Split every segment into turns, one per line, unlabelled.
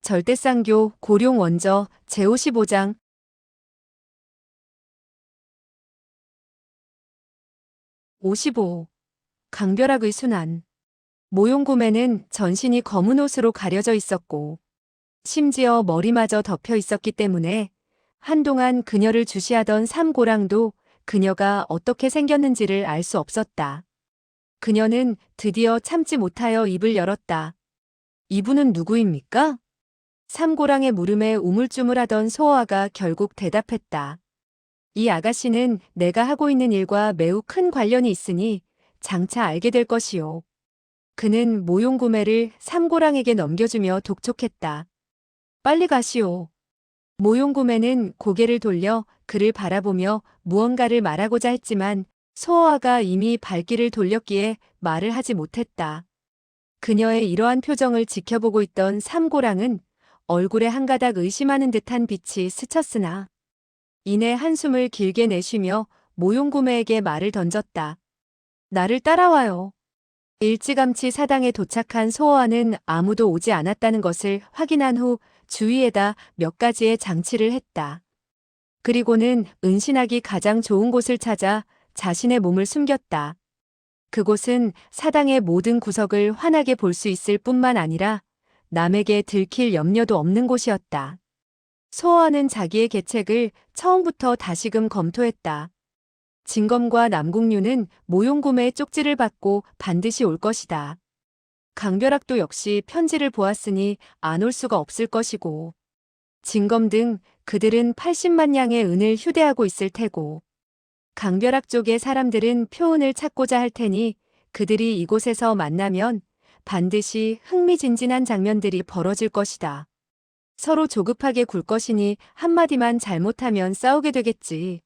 절대쌍교 고룡 원저 제55장 55. 강벼락의 순환. 모용곰에는 전신이 검은 옷으로 가려져 있었고 심지어 머리마저 덮여 있었기 때문에 한동안 그녀를 주시하던 삼고랑도 그녀가 어떻게 생겼는지를 알 수 없었다. 그녀는 드디어 참지 못하여 입을 열었다. 이분은 누구입니까? 삼고랑의 물음에 우물쭈물하던 소어아가 결국 대답했다. 이 아가씨는 내가 하고 있는 일과 매우 큰 관련이 있으니 장차 알게 될 것이요. 그는 모용구매를 삼고랑에게 넘겨주며 독촉했다. 빨리 가시오. 모용구매는 고개를 돌려 그를 바라보며 무언가를 말하고자 했지만 소어아가 이미 발길을 돌렸기에 말을 하지 못했다. 그녀의 이러한 표정을 지켜보고 있던 삼고랑은 얼굴에 한 가닥 의심하는 듯한 빛이 스쳤으나 이내 한숨을 길게 내쉬며 모용구매에게 말을 던졌다. 나를 따라와요. 일찌감치 사당에 도착한 소어아는 아무도 오지 않았다는 것을 확인한 후 주위에다 몇 가지의 장치를 했다. 그리고는 은신하기 가장 좋은 곳을 찾아 자신의 몸을 숨겼다. 그곳은 사당의 모든 구석을 환하게 볼 수 있을 뿐만 아니라 남에게 들킬 염려도 없는 곳이었다. 소어아는 자기의 계책을 처음부터 다시금 검토했다. 진검과 남궁류는 모용구매의 쪽지를 받고 반드시 올 것이다. 강벼락도 역시 편지를 보았으니 안 올 수가 없을 것이고 진검 등 그들은 80만 양의 은을 휴대하고 있을 테고 강벼락 쪽의 사람들은 표은을 찾고자 할 테니 그들이 이곳에서 만나면 반드시 흥미진진한 장면들이 벌어질 것이다. 서로 조급하게 굴 것이니 한마디만 잘못하면 싸우게 되겠지.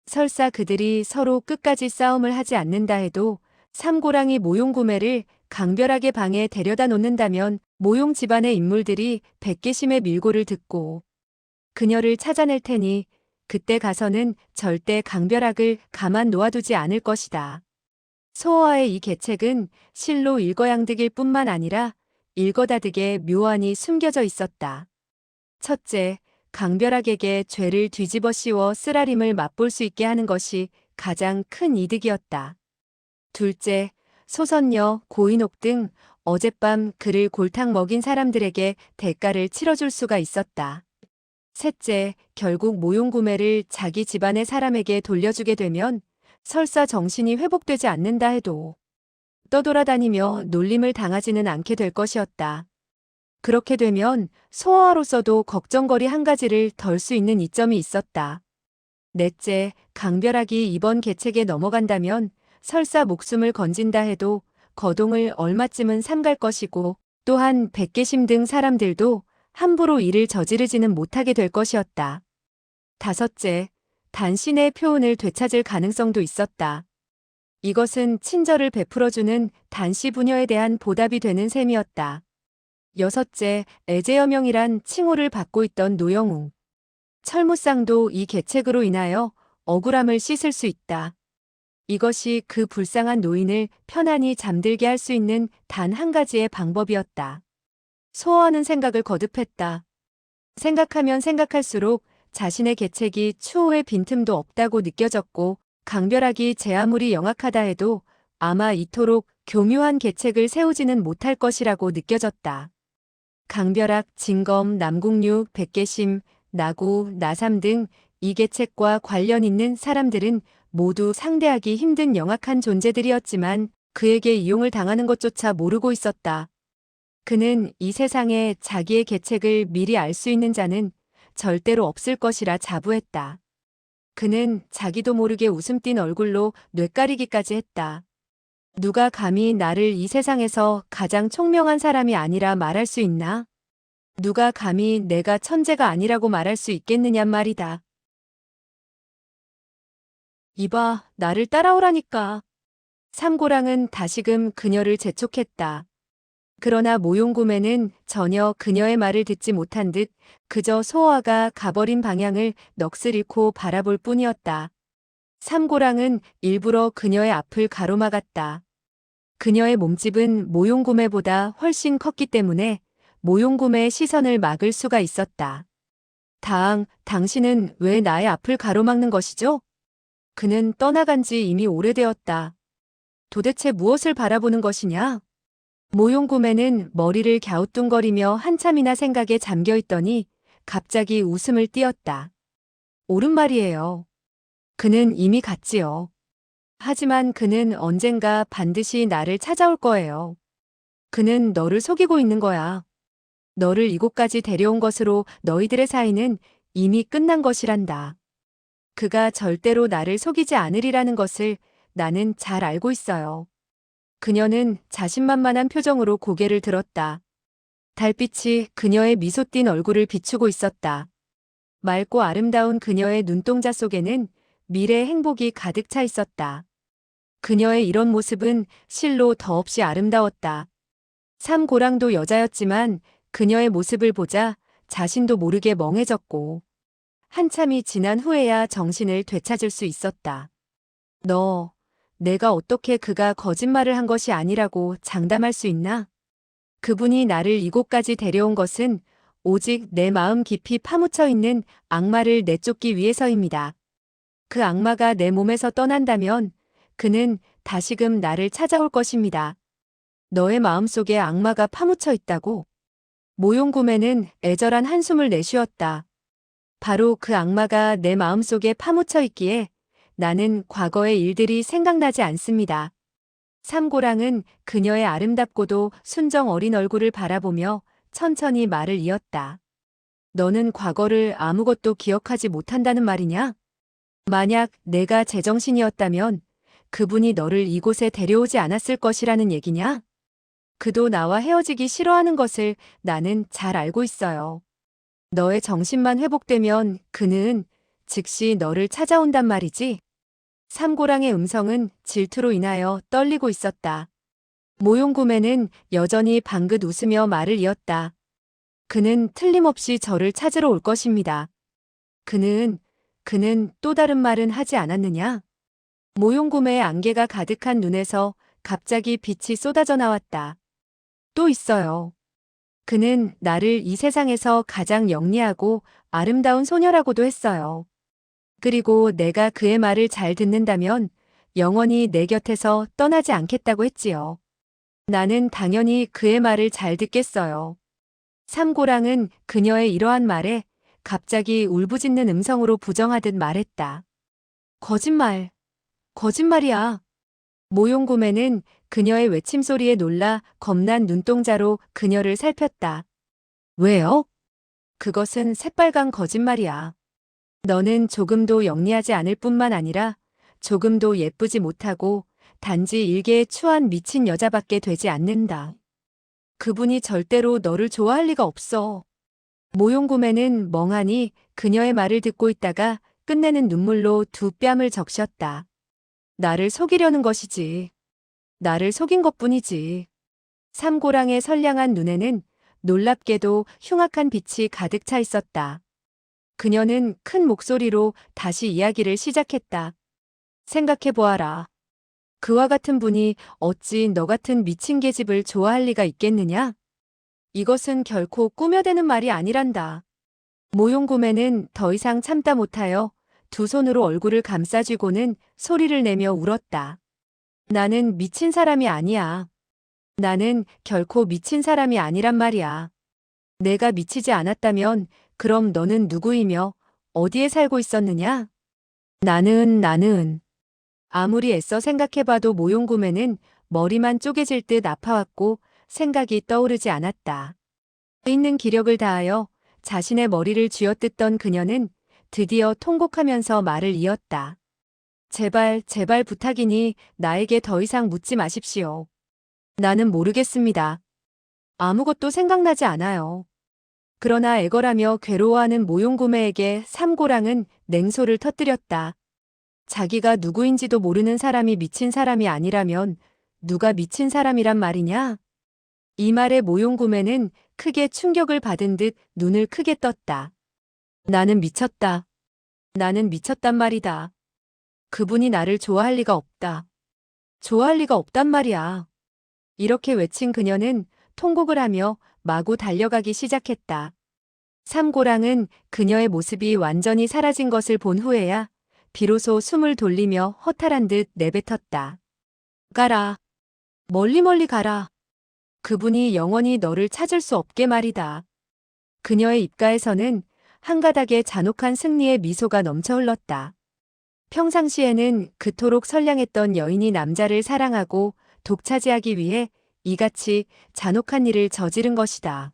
설사 그들이 서로 끝까지 싸움을 하지 않는다 해도 삼고랑이 모용구매를 강벼락의 방에 데려다 놓는다면 모용 집안의 인물들이 백개심의 밀고를 듣고 그녀를 찾아낼 테니 그때 가서는 절대 강벼락을 가만 놓아두지 않을 것이다. 소어아의 이 계책은 실로 일거양득일 뿐만 아니라 일거다득에 묘안이 숨겨져 있었다. 첫째, 강벼락에게 죄를 뒤집어 씌워 쓰라림을 맛볼 수 있게 하는 것이 가장 큰 이득이었다. 둘째, 소선녀, 고인옥 등 어젯밤 그를 골탕 먹인 사람들에게 대가를 치러줄 수가 있었다. 셋째, 결국 모용구매를 자기 집안의 사람에게 돌려주게 되면 설사 정신이 회복되지 않는다 해도 떠돌아다니며 놀림을 당하지는 않게 될 것이었다. 그렇게 되면 소어아로서도 걱정거리 한 가지를 덜 수 있는 이점이 있었다. 넷째, 강벼락이 이번 계책에 넘어간다면 설사 목숨을 건진다 해도 거동을 얼마쯤은 삼갈 것이고 또한 백개심 등 사람들도 함부로 일을 저지르지는 못하게 될 것이었다. 다섯째, 단신의 표은을 되찾을 가능성도 있었다. 이것은 친절을 베풀어주는 단씨 부녀에 대한 보답이 되는 셈이었다. 여섯째, 애제여명이란 칭호를 받고 있던 노영웅. 철무쌍도 이 계책으로 인하여 억울함을 씻을 수 있다. 이것이 그 불쌍한 노인을 편안히 잠들게 할 수 있는 단 한 가지의 방법이었다. 소어하는 생각을 거듭했다. 생각하면 생각할수록 자신의 계책이 추호의 빈틈도 없다고 느껴졌고 강벼락이 제 아무리 영악하다 해도 아마 이토록 교묘한 계책을 세우지는 못할 것이라고 느껴졌다. 강벼락, 진검, 남궁류, 백개심, 나고, 나삼 등 이 계책과 관련 있는 사람들은 모두 상대하기 힘든 영악한 존재들이었지만 그에게 이용을 당하는 것조차 모르고 있었다. 그는 이 세상에 자기의 계책을 미리 알 수 있는 자는 절대로 없을 것이라 자부했다. 그는 자기도 모르게 웃음 띤 얼굴로 뇌까리기까지 했다. 누가 감히 나를 이 세상에서 가장 총명한 사람이 아니라 말할 수 있나? 누가 감히 내가 천재가 아니라고 말할 수 있겠느냔 말이다. 이봐, 나를 따라오라니까. 삼고랑은 다시금 그녀를 재촉했다. 그러나 모용구매는 전혀 그녀의 말을 듣지 못한 듯 그저 소어아가 가버린 방향을 넋을 잃고 바라볼 뿐이었다. 삼고랑은 일부러 그녀의 앞을 가로막았다. 그녀의 몸집은 모용구매보다 훨씬 컸기 때문에 모용구매의 시선을 막을 수가 있었다. 당신은 왜 나의 앞을 가로막는 것이죠? 그는 떠나간 지 이미 오래되었다. 도대체 무엇을 바라보는 것이냐? 모용구매는 머리를 갸우뚱거리며 한참이나 생각에 잠겨 있더니 갑자기 웃음을 띄었다. 옳은 말이에요. 그는 이미 갔지요. 하지만 그는 언젠가 반드시 나를 찾아올 거예요. 그는 너를 속이고 있는 거야. 너를 이곳까지 데려온 것으로 너희들의 사이는 이미 끝난 것이란다. 그가 절대로 나를 속이지 않으리라는 것을 나는 잘 알고 있어요. 그녀는 자신만만한 표정으로 고개를 들었다. 달빛이 그녀의 미소 띤 얼굴을 비추고 있었다. 맑고 아름다운 그녀의 눈동자 속에는 미래의 행복이 가득 차 있었다. 그녀의 이런 모습은 실로 더없이 아름다웠다. 삼고랑도 여자였지만 그녀의 모습을 보자 자신도 모르게 멍해졌고 한참이 지난 후에야 정신을 되찾을 수 있었다. 내가 어떻게 그가 거짓말을 한 것이 아니라고 장담할 수 있나? 그분이 나를 이곳까지 데려온 것은 오직 내 마음 깊이 파묻혀 있는 악마를 내쫓기 위해서입니다. 그 악마가 내 몸에서 떠난다면 그는 다시금 나를 찾아올 것입니다. 너의 마음속에 악마가 파묻혀 있다고? 모용구매는 애절한 한숨을 내쉬었다. 바로 그 악마가 내 마음속에 파묻혀 있기에 나는 과거의 일들이 생각나지 않습니다. 삼고랑은 그녀의 아름답고도 순정 어린 얼굴을 바라보며 천천히 말을 이었다. 너는 과거를 아무것도 기억하지 못한다는 말이냐? 만약 내가 제정신이었다면 그분이 너를 이곳에 데려오지 않았을 것이라는 얘기냐? 그도 나와 헤어지기 싫어하는 것을 나는 잘 알고 있어요. 너의 정신만 회복되면 그는 즉시 너를 찾아온단 말이지. 삼고랑의 음성은 질투로 인하여 떨리고 있었다. 모용구매는 여전히 방긋 웃으며 말을 이었다. 그는 틀림없이 저를 찾으러 올 것입니다. 그는 또 다른 말은 하지 않았느냐? 모용구매의 안개가 가득한 눈에서 갑자기 빛이 쏟아져 나왔다. 또 있어요. 그는 나를 이 세상에서 가장 영리하고 아름다운 소녀라고도 했어요. 그리고 내가 그의 말을 잘 듣는다면 영원히 내 곁에서 떠나지 않겠다고 했지요. 나는 당연히 그의 말을 잘 듣겠어요. 삼고랑은 그녀의 이러한 말에 갑자기 울부짖는 음성으로 부정하듯 말했다. 거짓말이야. 모용구매는 그녀의 외침소리에 놀라 겁난 눈동자로 그녀를 살폈다. 왜요? 그것은 새빨간 거짓말이야. 너는 조금도 영리하지 않을 뿐만 아니라 조금도 예쁘지 못하고 단지 일개의 추한 미친 여자밖에 되지 않는다. 그분이 절대로 너를 좋아할 리가 없어. 모용구매는 멍하니 그녀의 말을 듣고 있다가 끝내는 눈물로 두 뺨을 적셨다. 나를 속이려는 것이지. 나를 속인 것뿐이지. 삼고랑의 선량한 눈에는 놀랍게도 흉악한 빛이 가득 차 있었다. 그녀는 큰 목소리로 다시 이야기를 시작했다. 생각해보아라. 그와 같은 분이 어찌 너 같은 미친 계집을 좋아할 리가 있겠느냐? 이것은 결코 꾸며대는 말이 아니란다. 모용구매는 더 이상 참다 못하여 두 손으로 얼굴을 감싸쥐고는 소리를 내며 울었다. 나는 미친 사람이 아니야. 나는 결코 미친 사람이 아니란 말이야. 내가 미치지 않았다면 그럼 너는 누구이며 어디에 살고 있었느냐? 나는 아무리 애써 생각해봐도 모용구매는 머리만 쪼개질 듯 아파왔고 생각이 떠오르지 않았다. 있는 기력을 다하여 자신의 머리를 쥐어뜯던 그녀는 드디어 통곡하면서 말을 이었다. 제발 부탁이니 나에게 더 이상 묻지 마십시오. 나는 모르겠습니다. 아무것도 생각나지 않아요. 그러나 애걸하며 괴로워하는 모용구매에게 삼고랑은 냉소를 터뜨렸다. 자기가 누구인지도 모르는 사람이 미친 사람이 아니라면 누가 미친 사람이란 말이냐? 이 말에 모용구매는 크게 충격을 받은 듯 눈을 크게 떴다. 나는 미쳤다. 나는 미쳤단 말이다. 그분이 나를 좋아할 리가 없다. 좋아할 리가 없단 말이야. 이렇게 외친 그녀는 통곡을 하며 마구 달려가기 시작했다. 삼고랑은 그녀의 모습이 완전히 사라진 것을 본 후에야 비로소 숨을 돌리며 허탈한 듯 내뱉었다. 가라. 멀리 멀리 가라. 그분이 영원히 너를 찾을 수 없게 말이다. 그녀의 입가에서는 한 가닥의 잔혹한 승리의 미소가 넘쳐 흘렀다. 평상시에는 그토록 선량했던 여인이 남자를 사랑하고 독차지하기 위해 이같이 잔혹한 일을 저지른 것이다.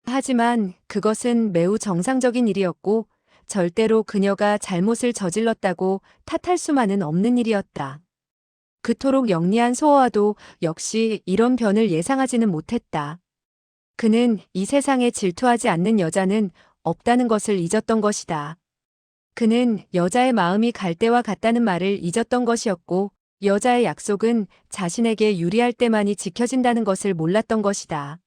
하지만 그것은 매우 정상적인 일이었고 절대로 그녀가 잘못을 저질렀다고 탓할 수만은 없는 일이었다. 그토록 영리한 소어와도 역시 이런 변을 예상하지는 못했다. 그는 이 세상에 질투하지 않는 여자는 없다는 것을 잊었던 것이다. 그는 여자의 마음이 갈대와 같다는 말을 잊었던 것이었고 여자의 약속은 자신에게 유리할 때만이 지켜진다는 것을 몰랐던 것이다.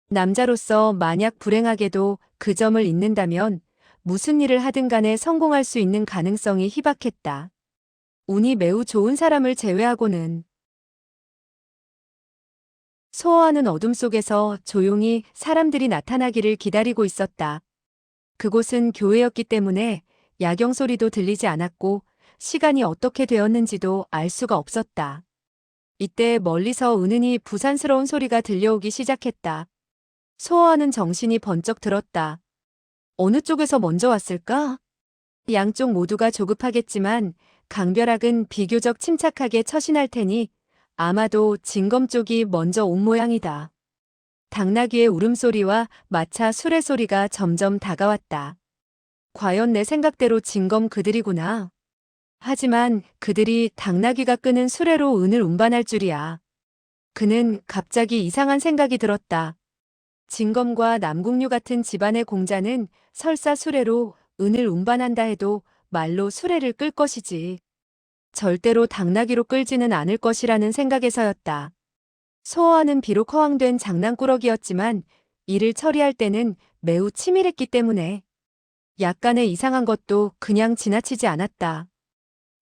남자로서 만약 불행하게도 그 점을 잊는다면 무슨 일을 하든 간에 성공할 수 있는 가능성이 희박했다. 운이 매우 좋은 사람을 제외하고는. 소어하는 어둠 속에서 조용히 사람들이 나타나기를 기다리고 있었다. 그곳은 교회였기 때문에 야경 소리도 들리지 않았고 시간이 어떻게 되었는지도 알 수가 없었다. 이때 멀리서 은은히 부산스러운 소리가 들려오기 시작했다. 소어하는 정신이 번쩍 들었다. 어느 쪽에서 먼저 왔을까? 양쪽 모두가 조급하겠지만 강벼락은 비교적 침착하게 처신할 테니 아마도 진검 쪽이 먼저 온 모양이다. 당나귀의 울음소리와 마차 수레소리가 점점 다가왔다. 과연 내 생각대로 진검 그들이구나. 하지만 그들이 당나귀가 끄는 수레로 은을 운반할 줄이야. 그는 갑자기 이상한 생각이 들었다. 진검과 남궁류 같은 집안의 공자는 설사 수레로 은을 운반한다 해도 말로 수레를 끌 것이지. 절대로 당나귀로 끌지는 않을 것이라는 생각에서였다. 소어하는 비록 허황된 장난꾸러기였지만 일을 처리할 때는 매우 치밀했기 때문에 약간의 이상한 것도 그냥 지나치지 않았다.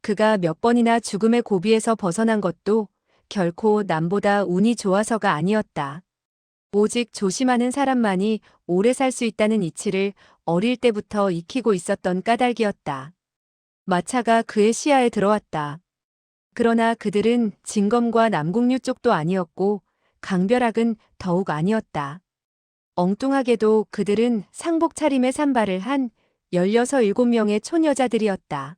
그가 몇 번이나 죽음의 고비에서 벗어난 것도 결코 남보다 운이 좋아서가 아니었다. 오직 조심하는 사람만이 오래 살 수 있다는 이치를 어릴 때부터 익히고 있었던 까닭이었다. 마차가 그의 시야에 들어왔다. 그러나 그들은 진검과 남궁류 쪽도 아니었고 강벼락은 더욱 아니었다. 엉뚱하게도 그들은 상복 차림의 산발을 한 16, 7명의 촌여자들이었다.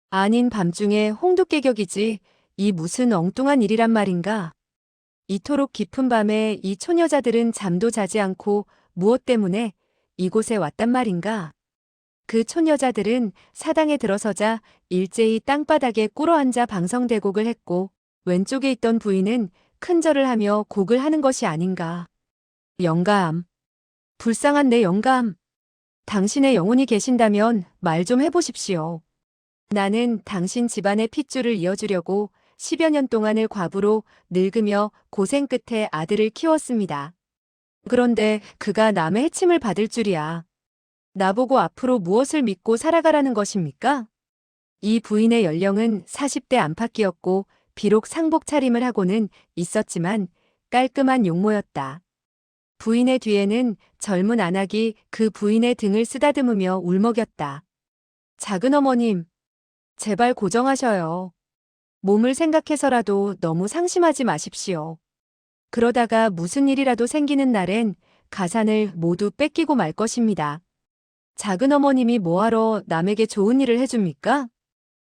아닌 밤중에 홍두깨격이지 이 무슨 엉뚱한 일이란 말인가. 이토록 깊은 밤에 이 촌여자들은 잠도 자지 않고 무엇 때문에 이곳에 왔단 말인가. 그 촌여자들은 사당에 들어서자 일제히 땅바닥에 꿇어앉아 방성대곡을 했고 왼쪽에 있던 부인은 큰 절을 하며 곡을 하는 것이 아닌가. 영감. 불쌍한 내 영감. 당신의 영혼이 계신다면 말 좀 해보십시오. 나는 당신 집안의 핏줄을 이어주려고 10여 년 동안을 과부로 늙으며 고생 끝에 아들을 키웠습니다. 그런데 그가 남의 해침을 받을 줄이야. 나보고 앞으로 무엇을 믿고 살아가라는 것입니까? 이 부인의 연령은 40대 안팎이었고 비록 상복 차림을 하고는 있었지만 깔끔한 용모였다. 부인의 뒤에는 젊은 안악이 그 부인의 등을 쓰다듬으며 울먹였다. 작은 어머님, 제발 고정하셔요. 몸을 생각해서라도 너무 상심하지 마십시오. 그러다가 무슨 일이라도 생기는 날엔 가산을 모두 뺏기고 말 것입니다. 작은 어머님이 뭐하러 남에게 좋은 일을 해줍니까?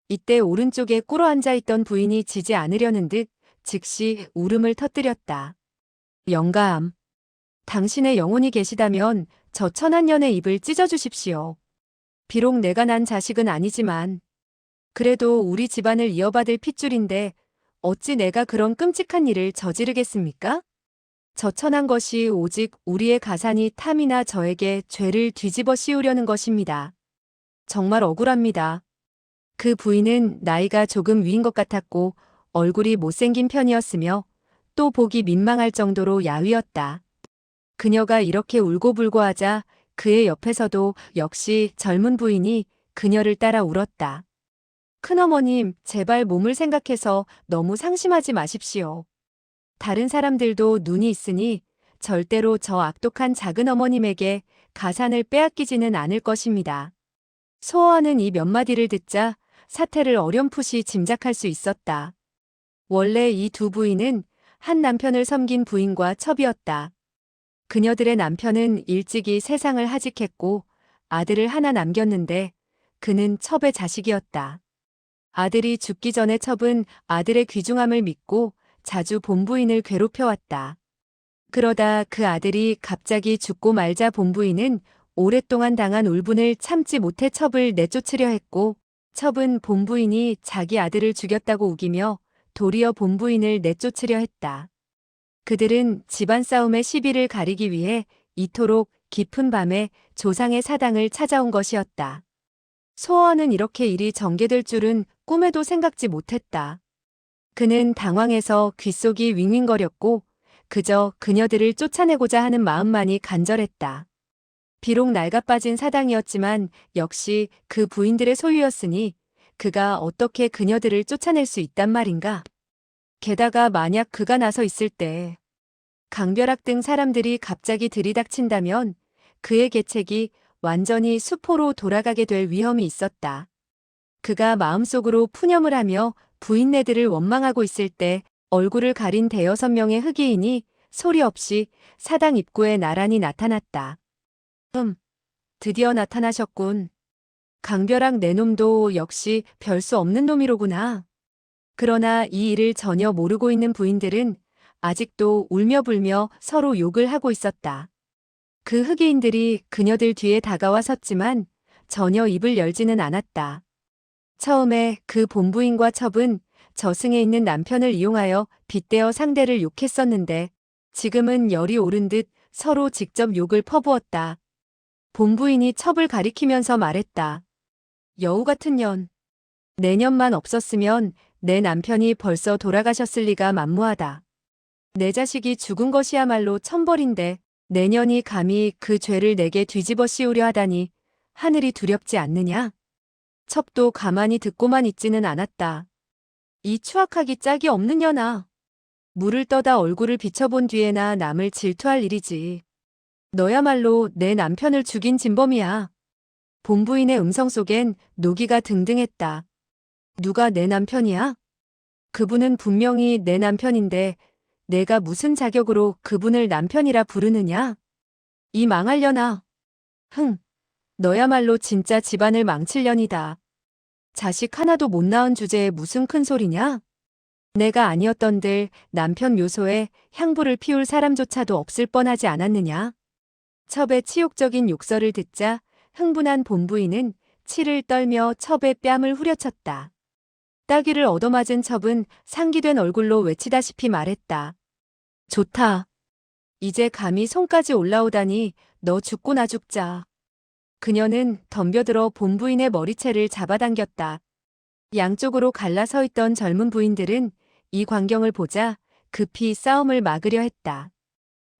이때 오른쪽에 꿇어앉아 있던 부인이 지지 않으려는 듯 즉시 울음을 터뜨렸다. 영감. 당신의 영혼이 계시다면 저 천한년의 입을 찢어주십시오. 비록 내가 난 자식은 아니지만 그래도 우리 집안을 이어받을 핏줄인데 어찌 내가 그런 끔찍한 일을 저지르겠습니까? 저천한 것이 오직 우리의 가산이 탐이나 저에게 죄를 뒤집어 씌우려는 것입니다. 정말 억울합니다. 그 부인은 나이가 조금 위인 것 같았고 얼굴이 못생긴 편이었으며 또 보기 민망할 정도로 야위었다. 그녀가 이렇게 울고불고 하자 그의 옆에서도 역시 젊은 부인이 그녀를 따라 울었다. 큰어머님, 제발 몸을 생각해서 너무 상심하지 마십시오. 다른 사람들도 눈이 있으니 절대로 저 악독한 작은 어머님에게 가산을 빼앗기지는 않을 것입니다. 소어는 이 몇 마디를 듣자 사태를 어렴풋이 짐작할 수 있었다. 원래 이 두 부인은 한 남편을 섬긴 부인과 첩이었다. 그녀들의 남편은 일찍이 세상을 하직했고 아들을 하나 남겼는데 그는 첩의 자식이었다. 아들이 죽기 전에 첩은 아들의 귀중함을 믿고 자주 본부인을 괴롭혀왔다. 그러다 그 아들이 갑자기 죽고 말자 본부인은 오랫동안 당한 울분을 참지 못해 첩을 내쫓으려 했고 첩은 본부인이 자기 아들을 죽였다고 우기며 도리어 본부인을 내쫓으려 했다. 그들은 집안 싸움의 시비를 가리기 위해 이토록 깊은 밤에 조상의 사당을 찾아온 것이었다. 소어는 이렇게 일이 전개될 줄은 꿈에도 생각지 못했다. 그는 당황해서 귓속이 윙윙거렸고 그저 그녀들을 쫓아내고자 하는 마음만이 간절했다. 비록 낡아빠진 사당이었지만 역시 그 부인들의 소유였으니 그가 어떻게 그녀들을 쫓아낼 수 있단 말인가. 게다가 만약 그가 나서 있을 때 강벼락 등 사람들이 갑자기 들이닥친다면 그의 계책이 완전히 수포로 돌아가게 될 위험이 있었다. 그가 마음속으로 푸념을 하며 부인네들을 원망하고 있을 때 얼굴을 가린 대여섯 명의 흑의인이 소리 없이 사당 입구에 나란히 나타났다. 드디어 나타나셨군. 강벼락 내놈도 역시 별 수 없는 놈이로구나. 그러나 이 일을 전혀 모르고 있는 부인들은 아직도 울며 불며 서로 욕을 하고 있었다. 그 흑의인들이 그녀들 뒤에 다가와 섰지만 전혀 입을 열지는 않았다. 처음에 그 본부인과 첩은 저승에 있는 남편을 이용하여 빗대어 상대를 욕했었는데 지금은 열이 오른 듯 서로 직접 욕을 퍼부었다. 본부인이 첩을 가리키면서 말했다. 여우 같은 년. 내년만 없었으면 내 남편이 벌써 돌아가셨을 리가 만무하다. 내 자식이 죽은 것이야말로 천벌인데 내년이 감히 그 죄를 내게 뒤집어 씌우려 하다니 하늘이 두렵지 않느냐? 첩도 가만히 듣고만 있지는 않았다. 이 추악하기 짝이 없는 년아. 물을 떠다 얼굴을 비춰본 뒤에나 남을 질투할 일이지. 너야말로 내 남편을 죽인 진범이야. 본부인의 음성 속엔 노기가 등등했다. 누가 내 남편이야? 그분은 분명히 내 남편인데 내가 무슨 자격으로 그분을 남편이라 부르느냐? 이 망할려나. 너야말로 진짜 집안을 망칠 년이다. 자식 하나도 못 낳은 주제에 무슨 큰 소리냐? 내가 아니었던들 남편 묘소에 향불을 피울 사람조차도 없을 뻔하지 않았느냐? 첩의 치욕적인 욕설을 듣자 흥분한 본부인은 치를 떨며 첩의 뺨을 후려쳤다. 따귀를 얻어맞은 첩은 상기된 얼굴로 외치다시피 말했다. 좋다. 이제 감히 손까지 올라오다니 너 죽고 나 죽자. 그녀는 덤벼들어 본부인의 머리채를 잡아당겼다. 양쪽으로 갈라서 있던 젊은 부인들은 이 광경을 보자 급히 싸움을 막으려 했다.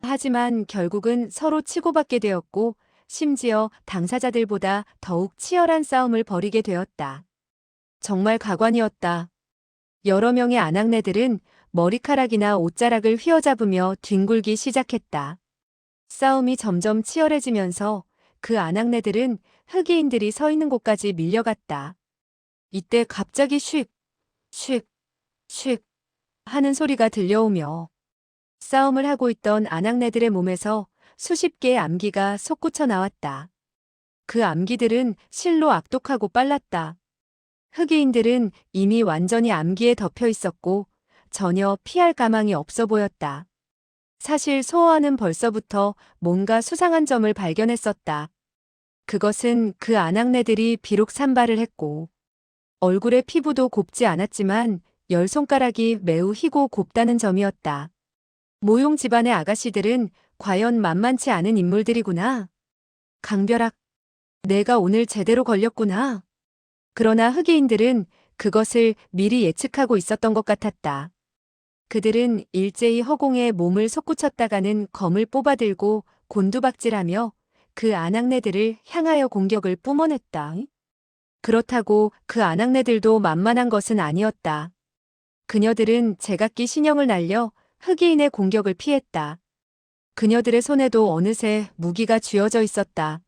하지만 결국은 서로 치고받게 되었고 심지어 당사자들보다 더욱 치열한 싸움을 벌이게 되었다. 정말 가관이었다. 여러 명의 아낙네들은 머리카락이나 옷자락을 휘어잡으며 뒹굴기 시작했다. 싸움이 점점 치열해지면서 그 아낙네들은 흑의인들이 서 있는 곳까지 밀려갔다. 이때 갑자기 쉭, 쉭, 쉭 하는 소리가 들려오며 싸움을 하고 있던 아낙네들의 몸에서 수십 개의 암기가 솟구쳐 나왔다. 그 암기들은 실로 악독하고 빨랐다. 흑의인들은 이미 완전히 암기에 덮여 있었고 전혀 피할 가망이 없어 보였다. 사실 소어는 벌써부터 뭔가 수상한 점을 발견했었다. 그것은 그 아낙네들이 비록 산발을 했고 얼굴의 피부도 곱지 않았지만 열 손가락이 매우 희고 곱다는 점이었다. 모용 집안의 아가씨들은 과연 만만치 않은 인물들이구나. 강벼락, 내가 오늘 제대로 걸렸구나. 그러나 흑의인들은 그것을 미리 예측하고 있었던 것 같았다. 그들은 일제히 허공에 몸을 솟구쳤다가는 검을 뽑아들고 곤두박질하며 그 아낙네들을 향하여 공격을 뿜어냈다. 그렇다고 그 아낙네들도 만만한 것은 아니었다. 그녀들은 제각기 신형을 날려 흑의인의 공격을 피했다. 그녀들의 손에도 어느새 무기가 쥐어져 있었다.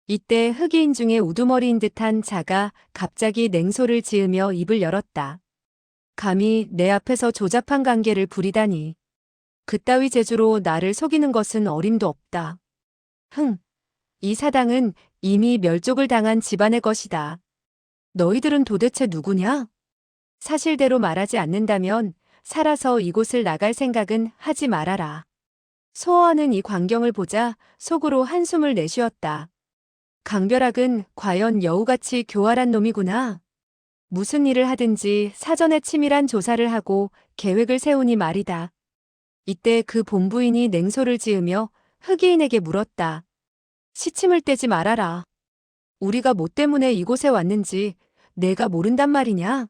이때 흑인 중에 우두머리인 듯한 자가 갑자기 냉소를 지으며 입을 열었다. 감히 내 앞에서 조잡한 관계를 부리다니. 그따위 재주로 나를 속이는 것은 어림도 없다. 이 사당은 이미 멸족을 당한 집안의 것이다. 너희들은 도대체 누구냐? 사실대로 말하지 않는다면 살아서 이곳을 나갈 생각은 하지 말아라. 소어하는 이 광경을 보자 속으로 한숨을 내쉬었다. 강벼락은 과연 여우같이 교활한 놈이구나. 무슨 일을 하든지 사전에 치밀한 조사를 하고 계획을 세우니 말이다. 이때 그 본부인이 냉소를 지으며 흑이인에게 물었다. 시침을 떼지 말아라. 우리가 뭐 때문에 이곳에 왔는지 내가 모른단 말이냐?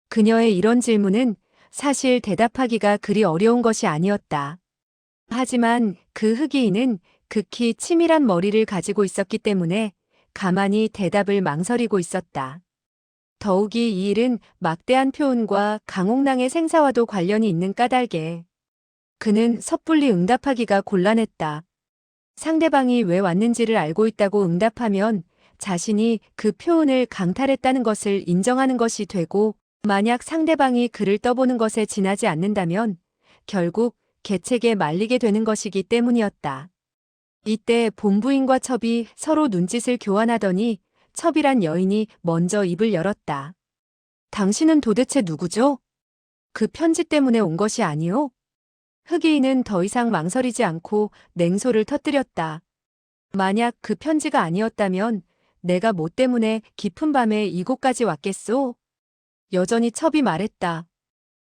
그녀의 이런 질문은 사실 대답하기가 그리 어려운 것이 아니었다. 하지만 그 흑이인은 극히 치밀한 머리를 가지고 있었기 때문에 가만히 대답을 망설이고 있었다. 더욱이 이 일은 막대한 표은과 강옥랑의 생사와도 관련이 있는 까닭에 그는 섣불리 응답하기가 곤란했다. 상대방이 왜 왔는지를 알고 있다고 응답하면 자신이 그 표은을 강탈했다는 것을 인정하는 것이 되고, 만약 상대방이 그를 떠보는 것에 지나지 않는다면 결국 계책에 말리게 되는 것이기 때문이었다. 이때 본부인과 첩이 서로 눈짓을 교환하더니 첩이란 여인이 먼저 입을 열었다. 당신은 도대체 누구죠? 그 편지 때문에 온 것이 아니오? 흑이인은 더 이상 망설이지 않고 냉소를 터뜨렸다. 만약 그 편지가 아니었다면 내가 뭐 때문에 깊은 밤에 이곳까지 왔겠소? 여전히 첩이 말했다.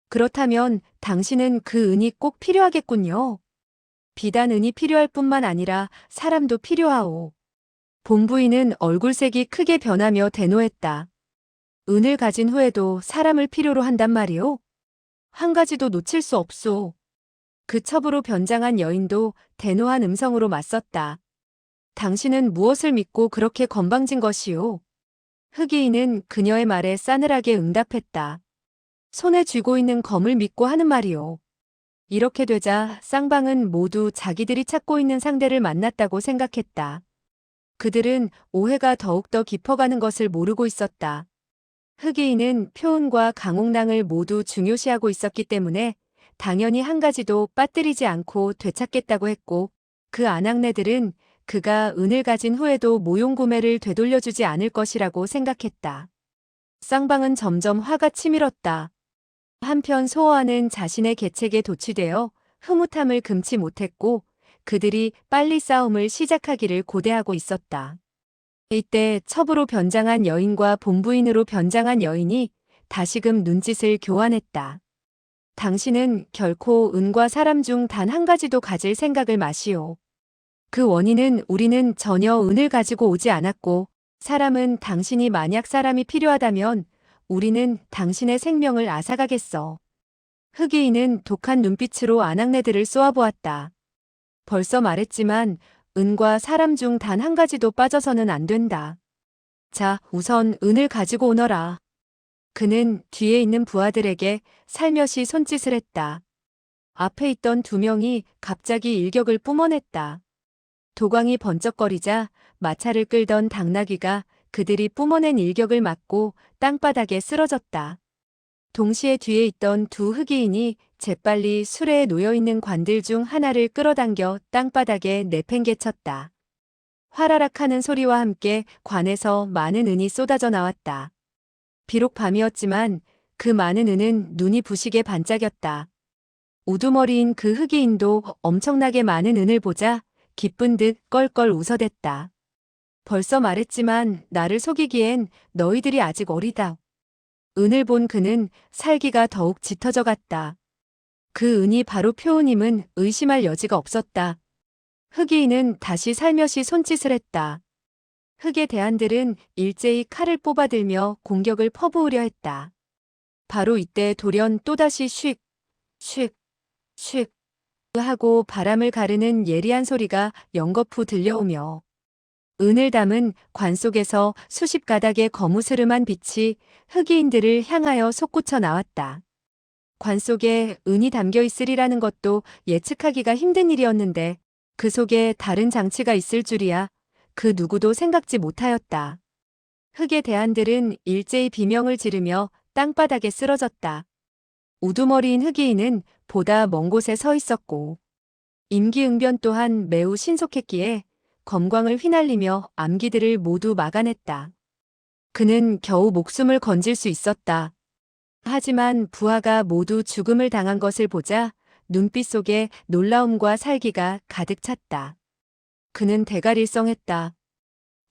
그렇다면 당신은 그 은이 꼭 필요하겠군요. 비단 은이 필요할 뿐만 아니라 사람도 필요하오. 본부인은 얼굴색이 크게 변하며 대노했다. 은을 가진 후에도 사람을 필요로 한단 말이오? 한 가지도 놓칠 수 없소. 그 첩으로 변장한 여인도 대노한 음성으로 맞섰다. 당신은 무엇을 믿고 그렇게 건방진 것이오? 흑이인은 그녀의 말에 싸늘하게 응답했다. 손에 쥐고 있는 검을 믿고 하는 말이오. 이렇게 되자 쌍방은 모두 자기들이 찾고 있는 상대를 만났다고 생각했다. 그들은 오해가 더욱더 깊어가는 것을 모르고 있었다. 흑이인은 표은과 강옥랑을 모두 중요시하고 있었기 때문에 당연히 한 가지도 빠뜨리지 않고 되찾겠다고 했고, 그 아낙네들은 그가 은을 가진 후에도 모용구매를 되돌려주지 않을 것이라고 생각했다. 쌍방은 점점 화가 치밀었다. 한편 소어아는 자신의 계책에 도취되어 흐뭇함을 금치 못했고 그들이 빨리 싸움을 시작하기를 고대하고 있었다. 이때 첩으로 변장한 여인과 본부인으로 변장한 여인이 다시금 눈짓을 교환했다. 당신은 결코 은과 사람 중 단 한 가지도 가질 생각을 마시오. 그 원인은 우리는 전혀 은을 가지고 오지 않았고, 사람은 당신이 만약 사람이 필요하다면 우리는 당신의 생명을 앗아가겠어. 흑이인은 독한 눈빛으로 아낙네들을 쏘아보았다. 벌써 말했지만 은과 사람 중 단 한 가지도 빠져서는 안 된다. 자, 우선 은을 가지고 오너라. 그는 뒤에 있는 부하들에게 살며시 손짓을 했다. 앞에 있던 두 명이 갑자기 일격을 뿜어냈다. 도광이 번쩍거리자 마차를 끌던 당나귀가 그들이 뿜어낸 일격을 맞고 땅바닥에 쓰러졌다. 동시에 뒤에 있던 두 흑이인이 재빨리 수레에 놓여있는 관들 중 하나를 끌어당겨 땅바닥에 내팽개쳤다. 화라락 하는 소리와 함께 관에서 많은 은이 쏟아져 나왔다. 비록 밤이었지만 그 많은 은은 눈이 부시게 반짝였다. 우두머리인 그 흑이인도 엄청나게 많은 은을 보자 기쁜 듯 껄껄 웃어댔다. 벌써 말했지만 나를 속이기엔 너희들이 아직 어리다. 은을 본 그는 살기가 더욱 짙어져 갔다. 그 은이 바로 표은임은 의심할 여지가 없었다. 흑이인은 다시 살며시 손짓을 했다. 흑의 대안들은 일제히 칼을 뽑아들며 공격을 퍼부으려 했다. 바로 이때 돌연 또다시 슉, 슉, 슉 하고 바람을 가르는 예리한 소리가 연거푸 들려오며 은을 담은 관 속에서 수십 가닥의 거무스름한 빛이 흑이인들을 향하여 솟구쳐 나왔다. 관 속에 은이 담겨 있으리라는 것도 예측하기가 힘든 일이었는데 그 속에 다른 장치가 있을 줄이야 그 누구도 생각지 못하였다. 흙의 대안들은 일제히 비명을 지르며 땅바닥에 쓰러졌다. 우두머리인 흑이인은 보다 먼 곳에 서 있었고 임기응변 또한 매우 신속했기에 검광을 휘날리며 암기들을 모두 막아냈다. 그는 겨우 목숨을 건질 수 있었다. 하지만 부하가 모두 죽음을 당한 것을 보자 눈빛 속에 놀라움과 살기가 가득 찼다. 그는 대가릴성했다.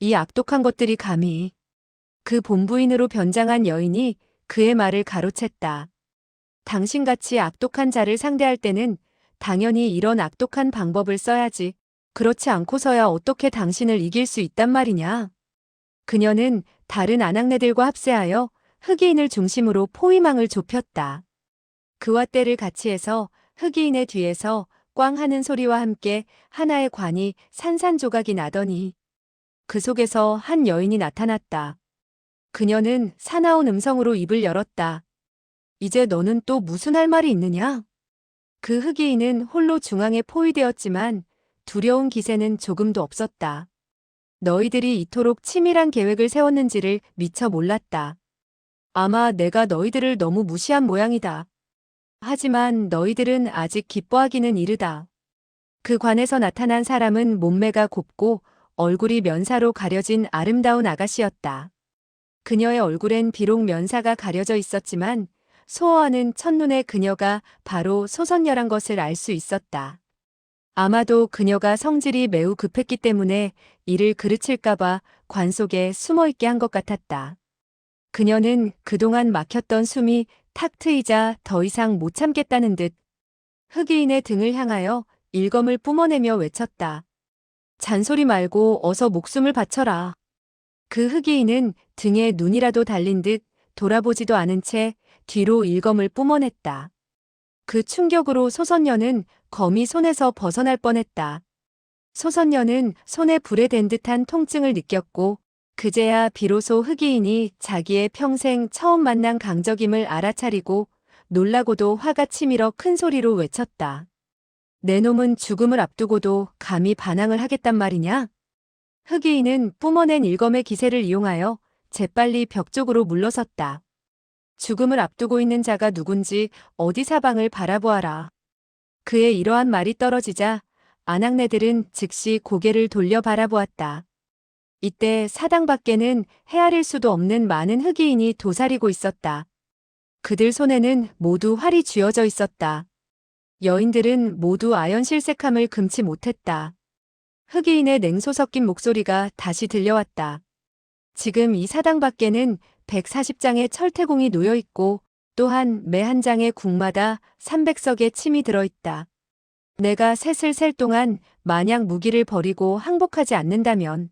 이 악독한 것들이 감히. 그 본부인으로 변장한 여인이 그의 말을 가로챘다. 당신같이 악독한 자를 상대할 때는 당연히 이런 악독한 방법을 써야지. 그렇지 않고서야 어떻게 당신을 이길 수 있단 말이냐. 그녀는 다른 아낙네들과 합세하여 흑이인을 중심으로 포위망을 좁혔다. 그와 때를 같이 해서 흑이인의 뒤에서 꽝 하는 소리와 함께 하나의 관이 산산조각이 나더니 그 속에서 한 여인이 나타났다. 그녀는 사나운 음성으로 입을 열었다. 이제 너는 또 무슨 할 말이 있느냐? 그 흑이인은 홀로 중앙에 포위되었지만 두려운 기세는 조금도 없었다. 너희들이 이토록 치밀한 계획을 세웠는지를 미처 몰랐다. 아마 내가 너희들을 너무 무시한 모양이다. 하지만 너희들은 아직 기뻐하기는 이르다. 그 관에서 나타난 사람은 몸매가 곱고 얼굴이 면사로 가려진 아름다운 아가씨였다. 그녀의 얼굴엔 비록 면사가 가려져 있었지만 소어하는 첫눈에 그녀가 바로 소선녀란 것을 알 수 있었다. 아마도 그녀가 성질이 매우 급했기 때문에 이를 그르칠까봐 관 속에 숨어있게 한 것 같았다. 그녀는 그동안 막혔던 숨이 탁 트이자 더 이상 못 참겠다는 듯 흑이인의 등을 향하여 일검을 뿜어내며 외쳤다. 잔소리 말고 어서 목숨을 바쳐라. 그 흑이인은 등에 눈이라도 달린 듯 돌아보지도 않은 채 뒤로 일검을 뿜어냈다. 그 충격으로 소선녀는 검이 손에서 벗어날 뻔했다. 소선녀는 손에 불에 댄 듯한 통증을 느꼈고 그제야 비로소 흑이인이 자기의 평생 처음 만난 강적임을 알아차리고 놀라고도 화가 치밀어 큰 소리로 외쳤다. 내 놈은 죽음을 앞두고도 감히 반항을 하겠단 말이냐? 흑이인은 뿜어낸 일검의 기세를 이용하여 재빨리 벽 쪽으로 물러섰다. 죽음을 앞두고 있는 자가 누군지 어디 사방을 바라보아라. 그의 이러한 말이 떨어지자 아낙네들은 즉시 고개를 돌려 바라보았다. 이때 사당 밖에는 헤아릴 수도 없는 많은 흑이인이 도사리고 있었다. 그들 손에는 모두 활이 쥐어져 있었다. 여인들은 모두 아연실색함을 금치 못했다. 흑이인의 냉소 섞인 목소리가 다시 들려왔다. 지금 이 사당 밖에는 140장의 철퇴공이 놓여 있고 또한 매 한 장의 궁마다 300석의 침이 들어있다. 내가 셋을 셀 동안 만약 무기를 버리고 항복하지 않는다면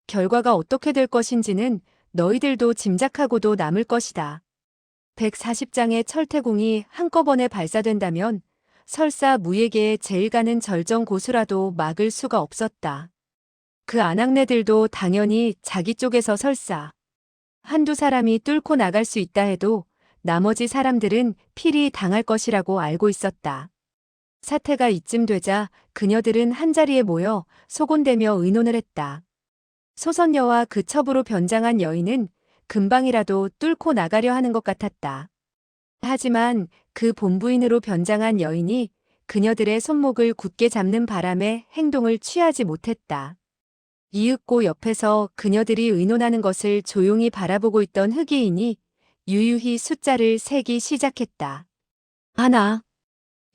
결과가 어떻게 될 것인지는 너희들도 짐작하고도 남을 것이다. 140장의 철퇴공이 한꺼번에 발사된다면 설사 무예계의 제일 가는 절정고수라도 막을 수가 없었다. 그 아낙네들도 당연히 자기 쪽에서 설사 한두 사람이 뚫고 나갈 수 있다 해도 나머지 사람들은 필히 당할 것이라고 알고 있었다. 사태가 이쯤 되자 그녀들은 한자리에 모여 소곤대며 의논을 했다. 소선녀와 그 첩으로 변장한 여인은 금방이라도 뚫고 나가려 하는 것 같았다. 하지만 그 본부인으로 변장한 여인이 그녀들의 손목을 굳게 잡는 바람에 행동을 취하지 못했다. 이윽고 옆에서 그녀들이 의논하는 것을 조용히 바라보고 있던 흑이인이 유유히 숫자를 세기 시작했다. 하나.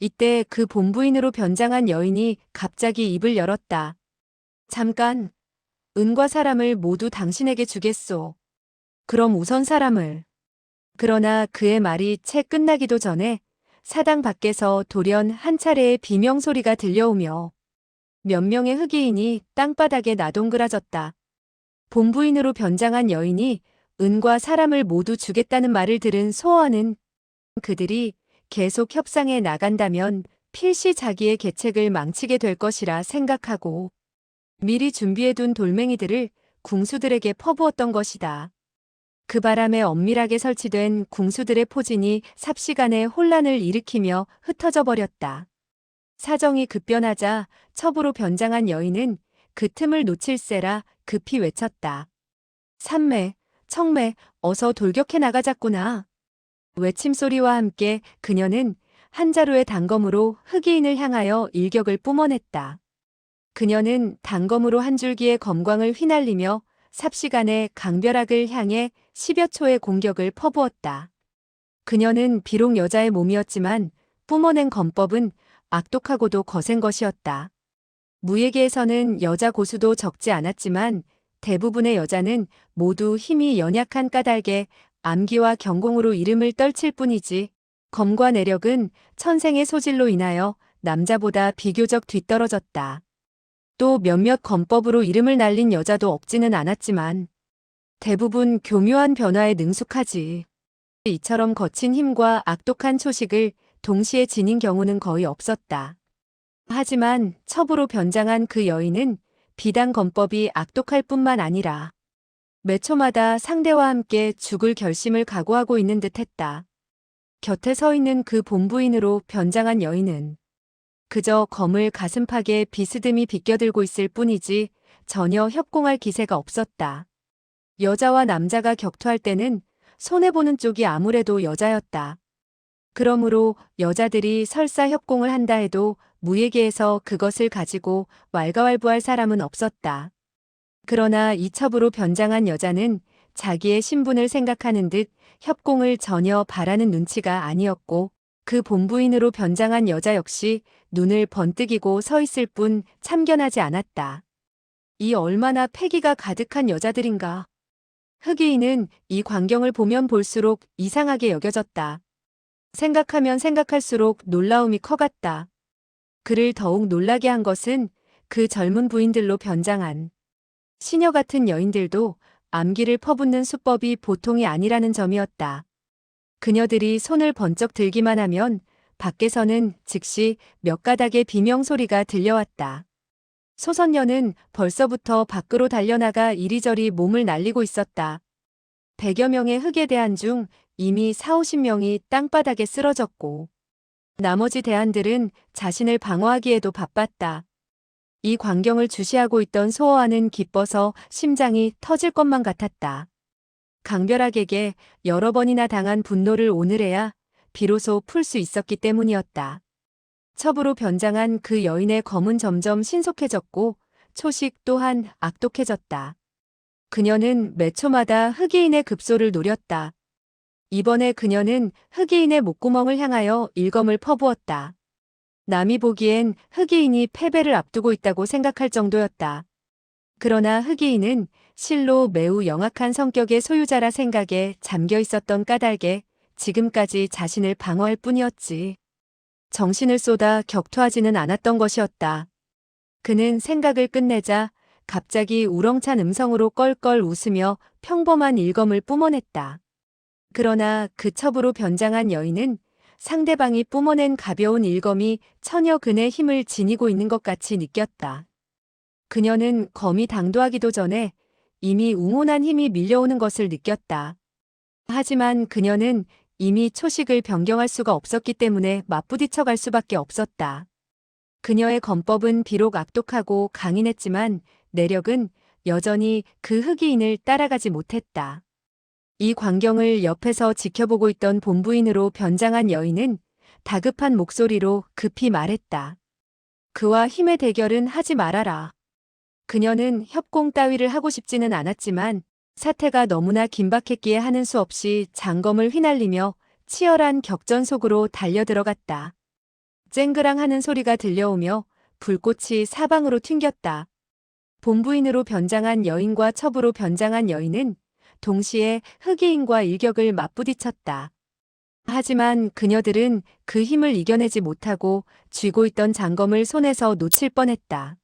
이때 그 본부인으로 변장한 여인이 갑자기 입을 열었다. 잠깐. 은과 사람을 모두 당신에게 주겠소. 그럼 우선 사람을. 그러나 그의 말이 채 끝나기도 전에 사당 밖에서 돌연 한 차례의 비명소리가 들려오며 몇 명의 흑이인이 땅바닥에 나동그라졌다. 본부인으로 변장한 여인이 은과 사람을 모두 주겠다는 말을 들은 소어는 그들이 계속 협상에 나간다면 필시 자기의 계책을 망치게 될 것이라 생각하고 미리 준비해둔 돌멩이들을 궁수들에게 퍼부었던 것이다. 그 바람에 엄밀하게 설치된 궁수들의 포진이 삽시간에 혼란을 일으키며 흩어져 버렸다. 사정이 급변하자 첩으로 변장한 여인은 그 틈을 놓칠세라 급히 외쳤다. 삼매, 청매, 어서 돌격해 나가자꾸나. 외침소리와 함께 그녀는 한 자루의 단검으로 흑의인을 향하여 일격을 뿜어냈다. 그녀는 단검으로 한 줄기의 검광을 휘날리며 삽시간에 강벼락을 향해 10여 초의 공격을 퍼부었다. 그녀는 비록 여자의 몸이었지만 뿜어낸 검법은 악독하고도 거센 것이었다. 무예계에서는 여자 고수도 적지 않았지만 대부분의 여자는 모두 힘이 연약한 까닭에 암기와 경공으로 이름을 떨칠 뿐이지 검과 내력은 천생의 소질로 인하여 남자보다 비교적 뒤떨어졌다. 또 몇몇 검법으로 이름을 날린 여자도 없지는 않았지만 대부분 교묘한 변화에 능숙하지. 이처럼 거친 힘과 악독한 초식을 동시에 지닌 경우는 거의 없었다. 하지만 첩으로 변장한 그 여인은 비단 검법이 악독할 뿐만 아니라 매 초마다 상대와 함께 죽을 결심을 각오하고 있는 듯했다. 곁에 서 있는 그 본부인으로 변장한 여인은 그저 검을 가슴팍에 비스듬히 비껴들고 있을 뿐이지 전혀 협공할 기세가 없었다. 여자와 남자가 격투할 때는 손해보는 쪽이 아무래도 여자였다. 그러므로 여자들이 설사 협공을 한다 해도 무예계에서 그것을 가지고 왈가왈부할 사람은 없었다. 그러나 이 첩으로 변장한 여자는 자기의 신분을 생각하는 듯 협공을 전혀 바라는 눈치가 아니었고 그 본부인으로 변장한 여자 역시 눈을 번뜩이고 서 있을 뿐 참견하지 않았다. 이 얼마나 패기가 가득한 여자들인가. 흑의인은 이 광경을 보면 볼수록 이상하게 여겨졌다. 생각하면 생각할수록 놀라움이 커갔다. 그를 더욱 놀라게 한 것은 그 젊은 부인들로 변장한 시녀 같은 여인들도 암기를 퍼붓는 수법이 보통이 아니라는 점이었다. 그녀들이 손을 번쩍 들기만 하면 밖에서는 즉시 몇 가닥의 비명소리가 들려왔다. 소선녀는 벌써부터 밖으로 달려나가 이리저리 몸을 날리고 있었다. 100여 명의 흑의 대한 중 이미 40~50명이 땅바닥에 쓰러졌고 나머지 대한들은 자신을 방어하기에도 바빴다. 이 광경을 주시하고 있던 소어아는 기뻐서 심장이 터질 것만 같았다. 강벼락에게 여러 번이나 당한 분노를 오늘에야 비로소 풀 수 있었기 때문이었다. 첩으로 변장한 그 여인의 검은 점점 신속해졌고 초식 또한 악독해졌다. 그녀는 매 초마다 흑의인의 급소를 노렸다. 이번에 그녀는 흑의인의 목구멍을 향하여 일검을 퍼부었다. 남이 보기엔 흑의인이 패배를 앞두고 있다고 생각할 정도였다. 그러나 흑의인은 실로 매우 영악한 성격의 소유자라 생각에 잠겨 있었던 까닭에 지금까지 자신을 방어할 뿐이었지. 정신을 쏟아 격투하지는 않았던 것이었다. 그는 생각을 끝내자 갑자기 우렁찬 음성으로 껄껄 웃으며 평범한 일검을 뿜어냈다. 그러나 그 첩으로 변장한 여인은 상대방이 뿜어낸 가벼운 일검이 천여 근의 힘을 지니고 있는 것 같이 느꼈다. 그녀는 검이 당도하기도 전에 이미 웅혼한 힘이 밀려오는 것을 느꼈다. 하지만 그녀는 이미 초식을 변경할 수가 없었기 때문에 맞부딪혀 갈 수밖에 없었다. 그녀의 검법은 비록 악독하고 강인했지만 내력은 여전히 그 흑의인을 따라가지 못했다. 이 광경을 옆에서 지켜보고 있던 본부인으로 변장한 여인은 다급한 목소리로 급히 말했다. 그와 힘의 대결은 하지 말아라. 그녀는 협공 따위를 하고 싶지는 않았지만 사태가 너무나 긴박했기에 하는 수 없이 장검을 휘날리며 치열한 격전 속으로 달려들어갔다. 쨍그랑 하는 소리가 들려오며 불꽃이 사방으로 튕겼다. 본부인으로 변장한 여인과 첩으로 변장한 여인은 동시에 흑의인과 일격을 맞부딪혔다. 하지만 그녀들은 그 힘을 이겨내지 못하고 쥐고 있던 장검을 손에서 놓칠 뻔했다.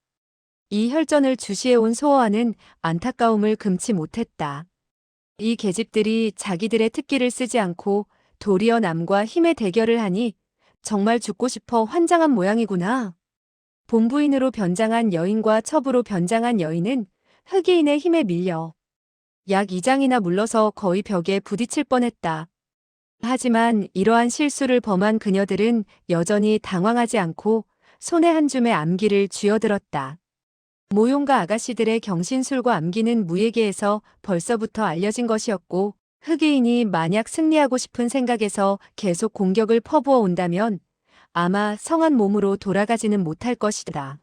이 혈전을 주시해온 소어아는 안타까움을 금치 못했다. 이 계집들이 자기들의 특기를 쓰지 않고 도리어 남과 힘의 대결을 하니 정말 죽고 싶어 환장한 모양이구나. 본부인으로 변장한 여인과 첩으로 변장한 여인은 흑의인의 힘에 밀려 약 2장이나 물러서 거의 벽에 부딪힐 뻔했다. 하지만 이러한 실수를 범한 그녀들은 여전히 당황하지 않고 손에 한 줌의 암기를 쥐어들었다. 모용가 아가씨들의 경신술과 암기는 무예계에서 벌써부터 알려진 것이었고, 흑의인이 만약 승리하고 싶은 생각에서 계속 공격을 퍼부어 온다면 아마 성한 몸으로 돌아가지는 못할 것이다.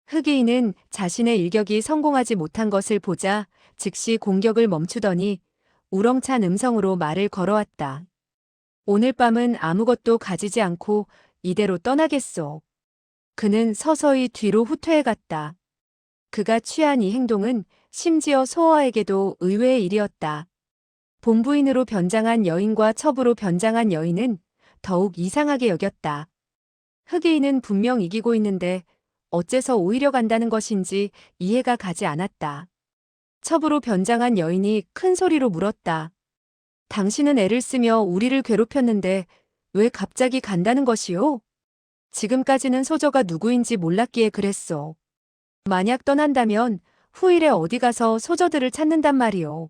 흑의인은 자신의 일격이 성공하지 못한 것을 보자 즉시 공격을 멈추더니 우렁찬 음성으로 말을 걸어왔다. 오늘 밤은 아무것도 가지지 않고 이대로 떠나겠소. 그는 서서히 뒤로 후퇴해갔다. 그가 취한 이 행동은 심지어 소어에게도 의외의 일이었다. 본부인으로 변장한 여인과 첩으로 변장한 여인은 더욱 이상하게 여겼다. 흑의인은 분명 이기고 있는데 어째서 오히려 간다는 것인지 이해가 가지 않았다. 첩으로 변장한 여인이 큰 소리로 물었다. 당신은 애를 쓰며 우리를 괴롭혔는데 왜 갑자기 간다는 것이오? 지금까지는 소저가 누구인지 몰랐기에 그랬소. 만약 떠난다면 후일에 어디 가서 소저들을 찾는단 말이오.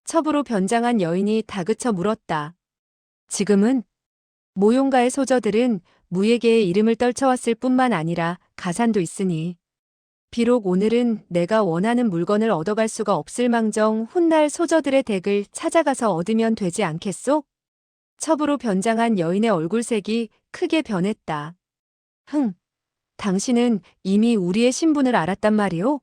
첩으로 변장한 여인이 다그쳐 물었다. 지금은? 모용가의 소저들은 무예계의 이름을 떨쳐왔을 뿐만 아니라 가산도 있으니. 비록 오늘은 내가 원하는 물건을 얻어갈 수가 없을 망정 훗날 소저들의 덱을 찾아가서 얻으면 되지 않겠소? 첩으로 변장한 여인의 얼굴색이 크게 변했다. 당신은 이미 우리의 신분을 알았단 말이오?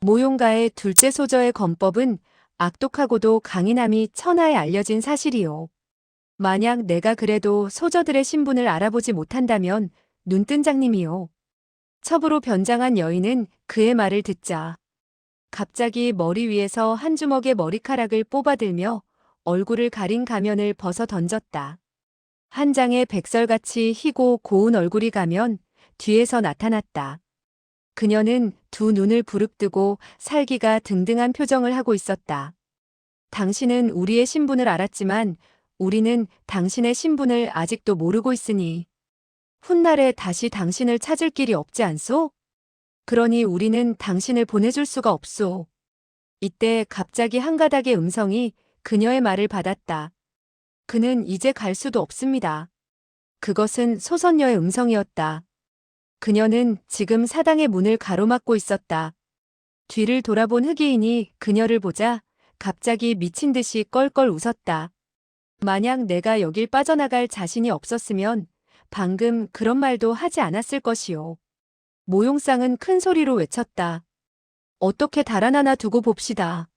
모용가의 둘째 소저의 권법은 악독하고도 강인함이 천하에 알려진 사실이오. 만약 내가 그래도 소저들의 신분을 알아보지 못한다면 눈뜬 장님이오. 첩으로 변장한 여인은 그의 말을 듣자 갑자기 머리 위에서 한 주먹의 머리카락을 뽑아들며 얼굴을 가린 가면을 벗어 던졌다. 한 장의 백설같이 희고 고운 얼굴이 가면 뒤에서 나타났다. 그녀는 두 눈을 부릅뜨고 살기가 등등한 표정을 하고 있었다. 당신은 우리의 신분을 알았지만 우리는 당신의 신분을 아직도 모르고 있으니 훗날에 다시 당신을 찾을 길이 없지 않소? 그러니 우리는 당신을 보내줄 수가 없소. 이때 갑자기 한 가닥의 음성이 그녀의 말을 받았다. 그는 이제 갈 수도 없습니다. 그것은 소선녀의 음성이었다. 그녀는 지금 사당의 문을 가로막고 있었다. 뒤를 돌아본 흑의인이 그녀를 보자 갑자기 미친 듯이 껄껄 웃었다. 만약 내가 여길 빠져나갈 자신이 없었으면 방금 그런 말도 하지 않았을 것이오. 모용상은 큰 소리로 외쳤다. 어떻게 달아나나 두고 봅시다.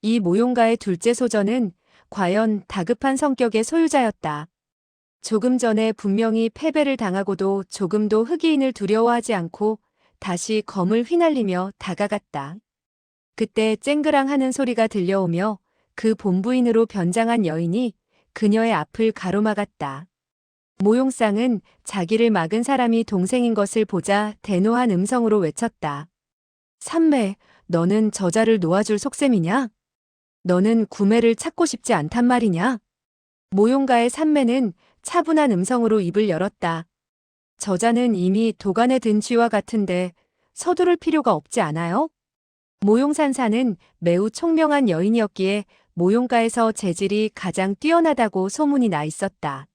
이 모용가의 둘째 소저는 과연 다급한 성격의 소유자였다. 조금 전에 분명히 패배를 당하고도 조금도 흑의인을 두려워하지 않고 다시 검을 휘날리며 다가갔다. 그때 쨍그랑 하는 소리가 들려오며 그 본부인으로 변장한 여인이 그녀의 앞을 가로막았다. 모용상은 자기를 막은 사람이 동생인 것을 보자 대노한 음성으로 외쳤다. 삼매, 너는 저자를 놓아줄 속셈이냐? 너는 구매를 찾고 싶지 않단 말이냐? 모용가의 삼매는 차분한 음성으로 입을 열었다. 저자는 이미 도관에 든 쥐와 같은데 서두를 필요가 없지 않아요? 모용산사는 매우 총명한 여인이었기에 모용가에서 재질이 가장 뛰어나다고 소문이 나 있었다.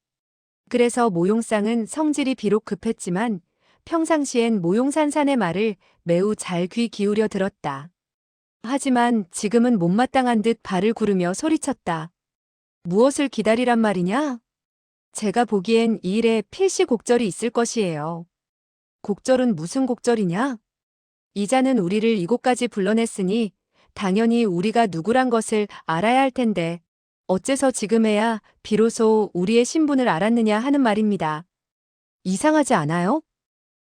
그래서 모용상은 성질이 비록 급했지만 평상시엔 모용산산의 말을 매우 잘 귀 기울여 들었다. 하지만 지금은 못마땅한 듯 발을 구르며 소리쳤다. 무엇을 기다리란 말이냐? 제가 보기엔 이 일에 필시 곡절이 있을 것이에요. 곡절은 무슨 곡절이냐? 이자는 우리를 이곳까지 불러냈으니 당연히 우리가 누구란 것을 알아야 할 텐데 어째서 지금에야 비로소 우리의 신분을 알았느냐 하는 말입니다. 이상하지 않아요?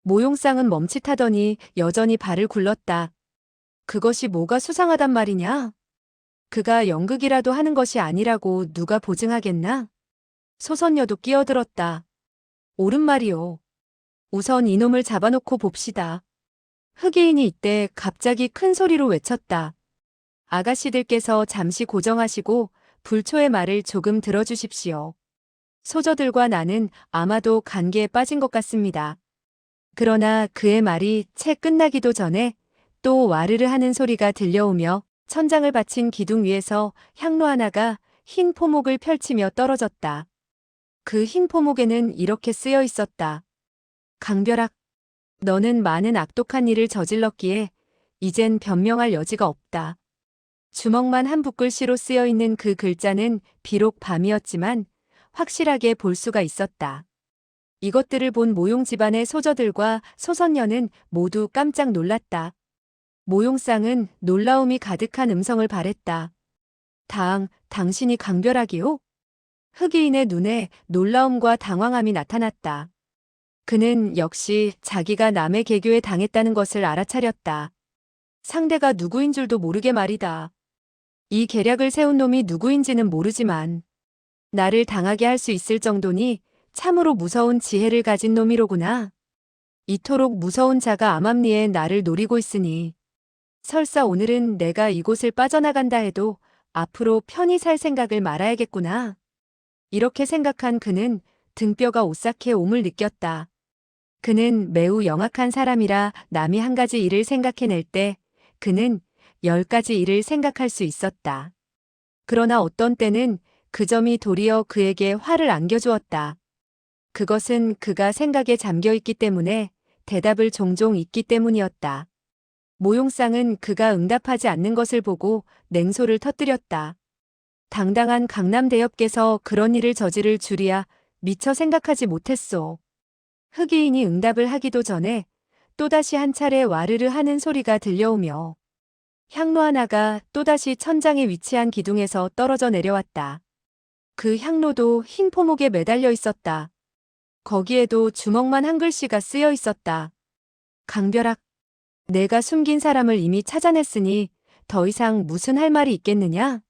모용상은 멈칫하더니 여전히 발을 굴렀다. 그것이 뭐가 수상하단 말이냐? 그가 연극이라도 하는 것이 아니라고 누가 보증하겠나? 소선녀도 끼어들었다. 옳은 말이오. 우선 이놈을 잡아놓고 봅시다. 흑의인이 이때 갑자기 큰 소리로 외쳤다. 아가씨들께서 잠시 고정하시고 불초의 말을 조금 들어주십시오. 소저들과 나는 아마도 관계에 빠진 것 같습니다. 그러나 그의 말이 채 끝나기도 전에 또 와르르 하는 소리가 들려오며 천장을 받친 기둥 위에서 향로 하나가 흰 포목을 펼치며 떨어졌다. 그 흰 포목에는 이렇게 쓰여 있었다. 강별학, 너는 많은 악독한 일을 저질렀기에 이젠 변명할 여지가 없다. 주먹만 한 붓글씨로 쓰여 있는 그 글자는 비록 밤이었지만 확실하게 볼 수가 있었다. 이것들을 본 모용 집안의 소저들과 소선녀는 모두 깜짝 놀랐다. 모용상은 놀라움이 가득한 음성을 발했다. 당신이 강별학이오? 흑이인의 눈에 놀라움과 당황함이 나타났다. 그는 역시 자기가 남의 계교에 당했다는 것을 알아차렸다. 상대가 누구인 줄도 모르게 말이다. 이 계략을 세운 놈이 누구인지는 모르지만 나를 당하게 할 수 있을 정도니 참으로 무서운 지혜를 가진 놈이로구나. 이토록 무서운 자가 암암리에 나를 노리고 있으니 설사 오늘은 내가 이곳을 빠져나간다 해도 앞으로 편히 살 생각을 말아야겠구나. 이렇게 생각한 그는 등뼈가 오싹해 옴을 느꼈다. 그는 매우 영악한 사람이라 남이 한 가지 일을 생각해낼 때 그는 10가지 일을 생각할 수 있었다. 그러나 어떤 때는 그 점이 도리어 그에게 화를 안겨주었다. 그것은 그가 생각에 잠겨있기 때문에 대답을 종종 잊기 때문이었다. 모용상은 그가 응답하지 않는 것을 보고 냉소를 터뜨렸다. 당당한 강남대엽께서 그런 일을 저지를 줄이야 미처 생각하지 못했소. 흑이인이 응답을 하기도 전에 또다시 한 차례 와르르 하는 소리가 들려오며 향로 하나가 또다시 천장에 위치한 기둥에서 떨어져 내려왔다. 그 향로도 흰 포목에 매달려 있었다. 거기에도 주먹만 한 글씨가 쓰여 있었다. 강별학, 내가 숨긴 사람을 이미 찾아냈으니 더 이상 무슨 할 말이 있겠느냐?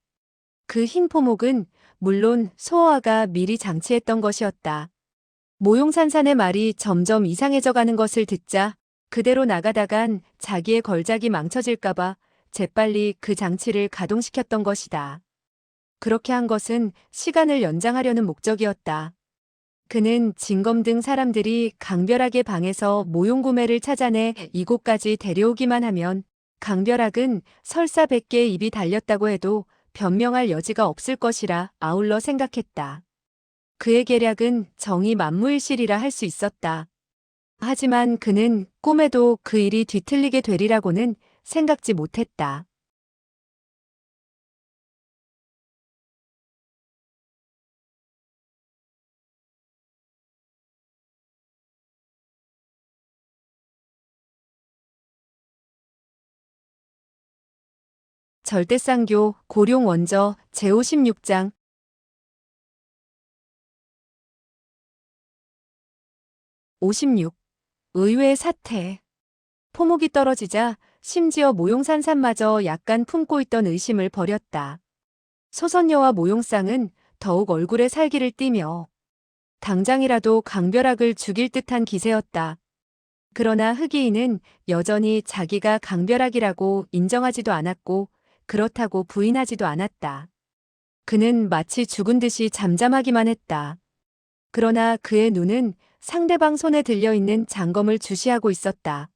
그 흰 포목은 물론 소어아가 미리 장치했던 것이었다. 모용산산의 말이 점점 이상해져 가는 것을 듣자 그대로 나가다간 자기의 걸작이 망쳐질까봐 재빨리 그 장치를 가동시켰던 것이다. 그렇게 한 것은 시간을 연장하려는 목적이었다. 그는 진검 등 사람들이 강별학의 방에서 모용구매를 찾아내 이곳까지 데려오기만 하면 강별학은 설사 100개의 입이 달렸다고 해도 변명할 여지가 없을 것이라 아울러 생각했다. 그의 계략은 정의 만무일실이라 할 수 있었다. 하지만 그는 꿈에도 그 일이 뒤틀리게 되리라고는 생각지 못했다. 절대쌍교 고룡 원저 제56장 56. 의외의 사태. 포목이 떨어지자 심지어 모용산산마저 약간 품고 있던 의심을 버렸다. 소선녀와 모용상은 더욱 얼굴에 살기를 띠며 당장이라도 강별학을 죽일 듯한 기세였다. 그러나 흑이인은 여전히 자기가 강별학이라고 인정하지도 않았고 그렇다고 부인하지도 않았다. 그는 마치 죽은 듯이 잠잠하기만 했다. 그러나 그의 눈은 상대방 손에 들려있는 장검을 주시하고 있었다.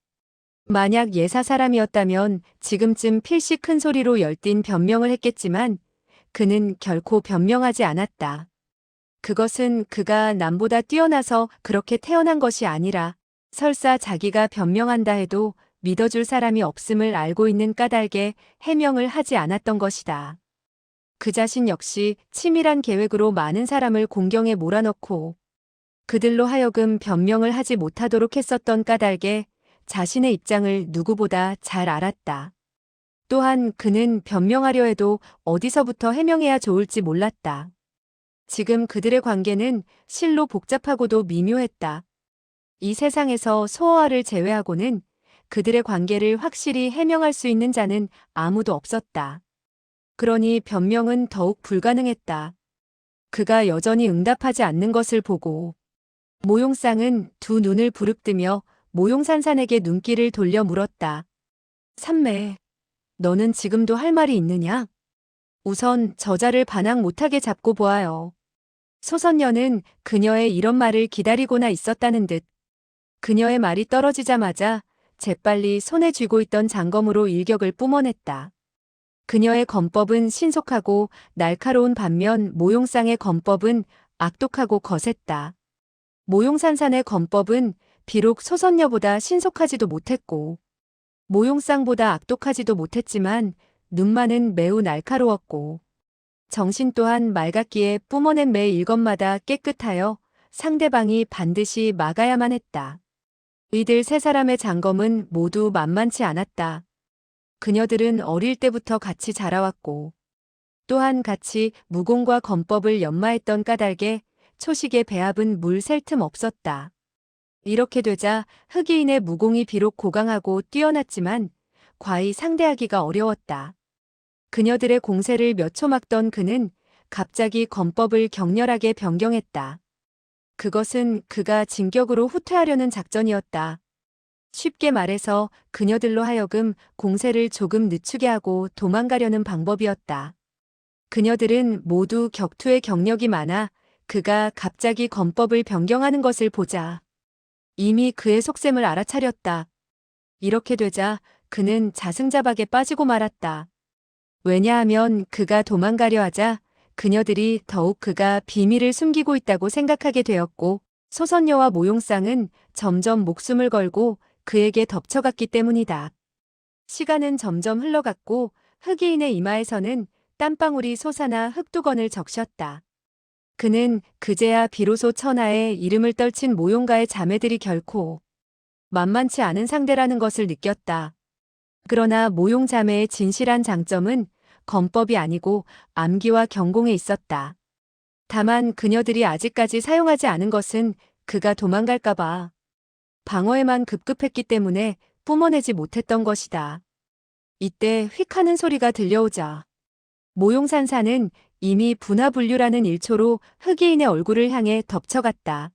만약 예사 사람이었다면 지금쯤 필시 큰 소리로 열띤 변명을 했겠지만 그는 결코 변명하지 않았다. 그것은 그가 남보다 뛰어나서 그렇게 태어난 것이 아니라 설사 자기가 변명한다 해도 믿어줄 사람이 없음을 알고 있는 까닭에 해명을 하지 않았던 것이다. 그 자신 역시 치밀한 계획으로 많은 사람을 공경에 몰아넣고 그들로 하여금 변명을 하지 못하도록 했었던 까닭에 자신의 입장을 누구보다 잘 알았다. 또한 그는 변명하려 해도 어디서부터 해명해야 좋을지 몰랐다. 지금 그들의 관계는 실로 복잡하고도 미묘했다. 이 세상에서 소어아를 제외하고는 그들의 관계를 확실히 해명할 수 있는 자는 아무도 없었다. 그러니 변명은 더욱 불가능했다. 그가 여전히 응답하지 않는 것을 보고 모용상은 두 눈을 부릅뜨며 모용산산에게 눈길을 돌려 물었다. 삼매, 너는 지금도 할 말이 있느냐? 우선 저자를 반항 못하게 잡고 보아요. 소선녀는 그녀의 이런 말을 기다리고나 있었다는 듯 그녀의 말이 떨어지자마자 재빨리 손에 쥐고 있던 장검으로 일격을 뿜어냈다. 그녀의 검법은 신속하고 날카로운 반면 모용쌍의 검법은 악독하고 거셌다. 모용산산의 검법은 비록 소선녀보다 신속하지도 못했고 모용쌍보다 악독하지도 못했지만 눈만은 매우 날카로웠고 정신 또한 맑았기에 뿜어낸 매 일것마다 깨끗하여 상대방이 반드시 막아야만 했다. 이들 세 사람의 장검은 모두 만만치 않았다. 그녀들은 어릴 때부터 같이 자라왔고 또한 같이 무공과 검법을 연마했던 까닭에 초식의 배합은 물 셀 틈 없었다. 이렇게 되자 흑의인의 무공이 비록 고강하고 뛰어났지만 과히 상대하기가 어려웠다. 그녀들의 공세를 몇 초 막던 그는 갑자기 검법을 격렬하게 변경했다. 그것은 그가 진격으로 후퇴하려는 작전이었다. 쉽게 말해서 그녀들로 하여금 공세를 조금 늦추게 하고 도망가려는 방법이었다. 그녀들은 모두 격투의 경력이 많아 그가 갑자기 검법을 변경하는 것을 보자 이미 그의 속셈을 알아차렸다. 이렇게 되자 그는 자승자박에 빠지고 말았다. 왜냐하면 그가 도망가려 하자 그녀들이 더욱 그가 비밀을 숨기고 있다고 생각하게 되었고 소선녀와 모용쌍은 점점 목숨을 걸고 그에게 덮쳐갔기 때문이다. 시간은 점점 흘러갔고 흑의인의 이마에서는 땀방울이 솟아나 흑두건을 적셨다. 그는 그제야 비로소 천하에 이름을 떨친 모용가의 자매들이 결코 만만치 않은 상대라는 것을 느꼈다. 그러나 모용 자매의 진실한 장점은 검법이 아니고 암기와 경공에 있었다. 다만 그녀들이 아직까지 사용하지 않은 것은 그가 도망갈까봐 방어에만 급급했기 때문에 뿜어내지 못했던 것이다. 이때 휙 하는 소리가 들려오자 모용산사는 이미 분하분류라는 일초로 흑의인의 얼굴을 향해 덮쳐갔다.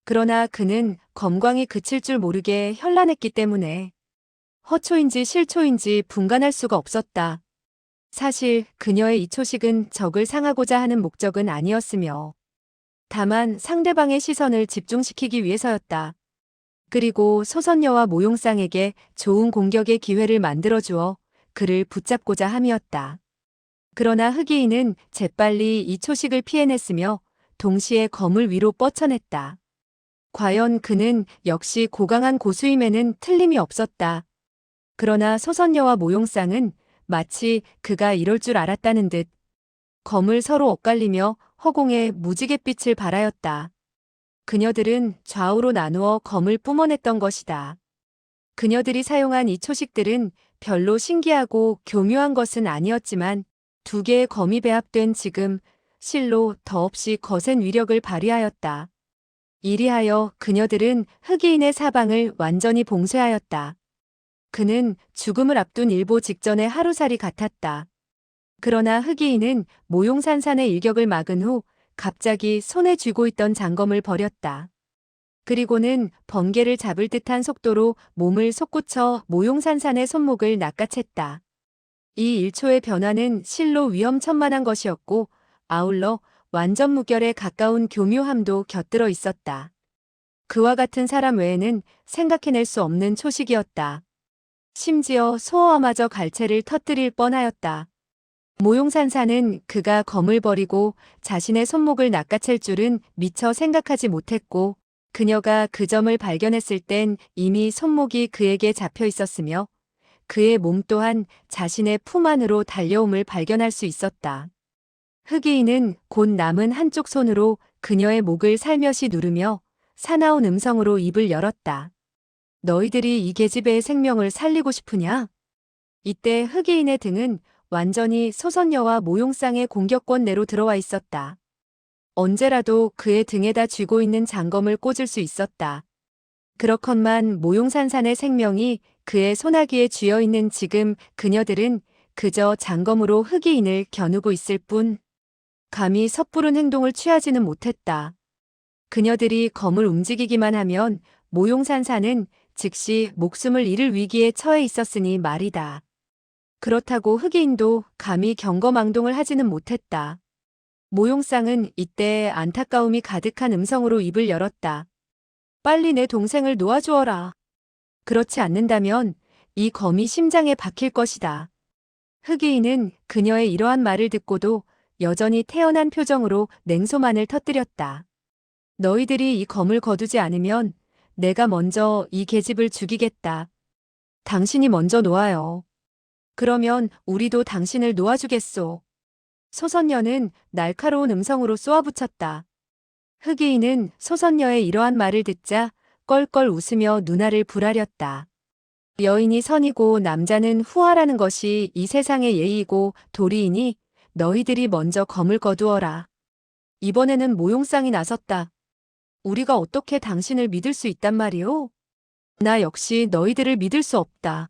그러나 그는 검광이 그칠 줄 모르게 현란했기 때문에 허초인지 실초인지 분간할 수가 없었다. 사실 그녀의 이 초식은 적을 상하고자 하는 목적은 아니었으며 다만 상대방의 시선을 집중시키기 위해서였다. 그리고 소선녀와 모용쌍에게 좋은 공격의 기회를 만들어주어 그를 붙잡고자 함이었다. 그러나 흑의인은 재빨리 이 초식을 피해냈으며 동시에 검을 위로 뻗쳐냈다. 과연 그는 역시 고강한 고수임에는 틀림이 없었다. 그러나 소선녀와 모용쌍은 마치 그가 이럴 줄 알았다는 듯 검을 서로 엇갈리며 허공에 무지갯빛을 발하였다. 그녀들은 좌우로 나누어 검을 뿜어냈던 것이다. 그녀들이 사용한 이 초식들은 별로 신기하고 교묘한 것은 아니었지만 두 개의 검이 배합된 지금 실로 더없이 거센 위력을 발휘하였다. 이리하여 그녀들은 흑의인의 사방을 완전히 봉쇄하였다. 그는 죽음을 앞둔 일보 직전의 하루살이 같았다. 그러나 흑의인은 모용산산의 일격을 막은 후 갑자기 손에 쥐고 있던 장검을 버렸다. 그리고는 번개를 잡을 듯한 속도로 몸을 솟구쳐 모용산산의 손목을 낚아챘다. 이 1초의 변화는 실로 위험천만한 것이었고 아울러 완전 무결에 가까운 교묘함도 곁들어 있었다. 그와 같은 사람 외에는 생각해낼 수 없는 초식이었다. 심지어 소어마저 갈채를 터뜨릴 뻔하였다. 모용산사는 그가 검을 버리고 자신의 손목을 낚아챌 줄은 미처 생각하지 못했고 그녀가 그 점을 발견했을 땐 이미 손목이 그에게 잡혀 있었으며 그의 몸 또한 자신의 품 안으로 달려옴을 발견할 수 있었다. 흑의인은 곧 남은 한쪽 손으로 그녀의 목을 살며시 누르며 사나운 음성으로 입을 열었다. 너희들이 이 계집애의 생명을 살리고 싶으냐? 이때 흑의인의 등은 완전히 소선녀와 모용쌍의 공격권 내로 들어와 있었다. 언제라도 그의 등에다 쥐고 있는 장검을 꽂을 수 있었다. 그렇건만 모용산산의 생명이 그의 소나기에 쥐어 있는 지금 그녀들은 그저 장검으로 흑의인을 겨누고 있을 뿐 감히 섣부른 행동을 취하지는 못했다. 그녀들이 검을 움직이기만 하면 모용산산은 즉시 목숨을 잃을 위기에 처해 있었으니 말이다. 그렇다고 흑의인도 감히 경거망동을 하지는 못했다. 모용쌍은 이때 안타까움이 가득한 음성으로 입을 열었다. 빨리 내 동생을 놓아주어라. 그렇지 않는다면 이 검이 심장에 박힐 것이다. 흑이인은 그녀의 이러한 말을 듣고도 여전히 태연한 표정으로 냉소만을 터뜨렸다. 너희들이 이 검을 거두지 않으면 내가 먼저 이 계집을 죽이겠다. 당신이 먼저 놓아요. 그러면 우리도 당신을 놓아주겠소. 소선녀는 날카로운 음성으로 쏘아붙였다. 흑이인은 소선녀의 이러한 말을 듣자 껄껄 웃으며 눈알을 부라렸다. 여인이 선이고 남자는 후하라는 것이 이 세상의 예의이고 도리이니 너희들이 먼저 검을 거두어라. 이번에는 모용쌍이 나섰다. 우리가 어떻게 당신을 믿을 수 있단 말이오? 나 역시 너희들을 믿을 수 없다.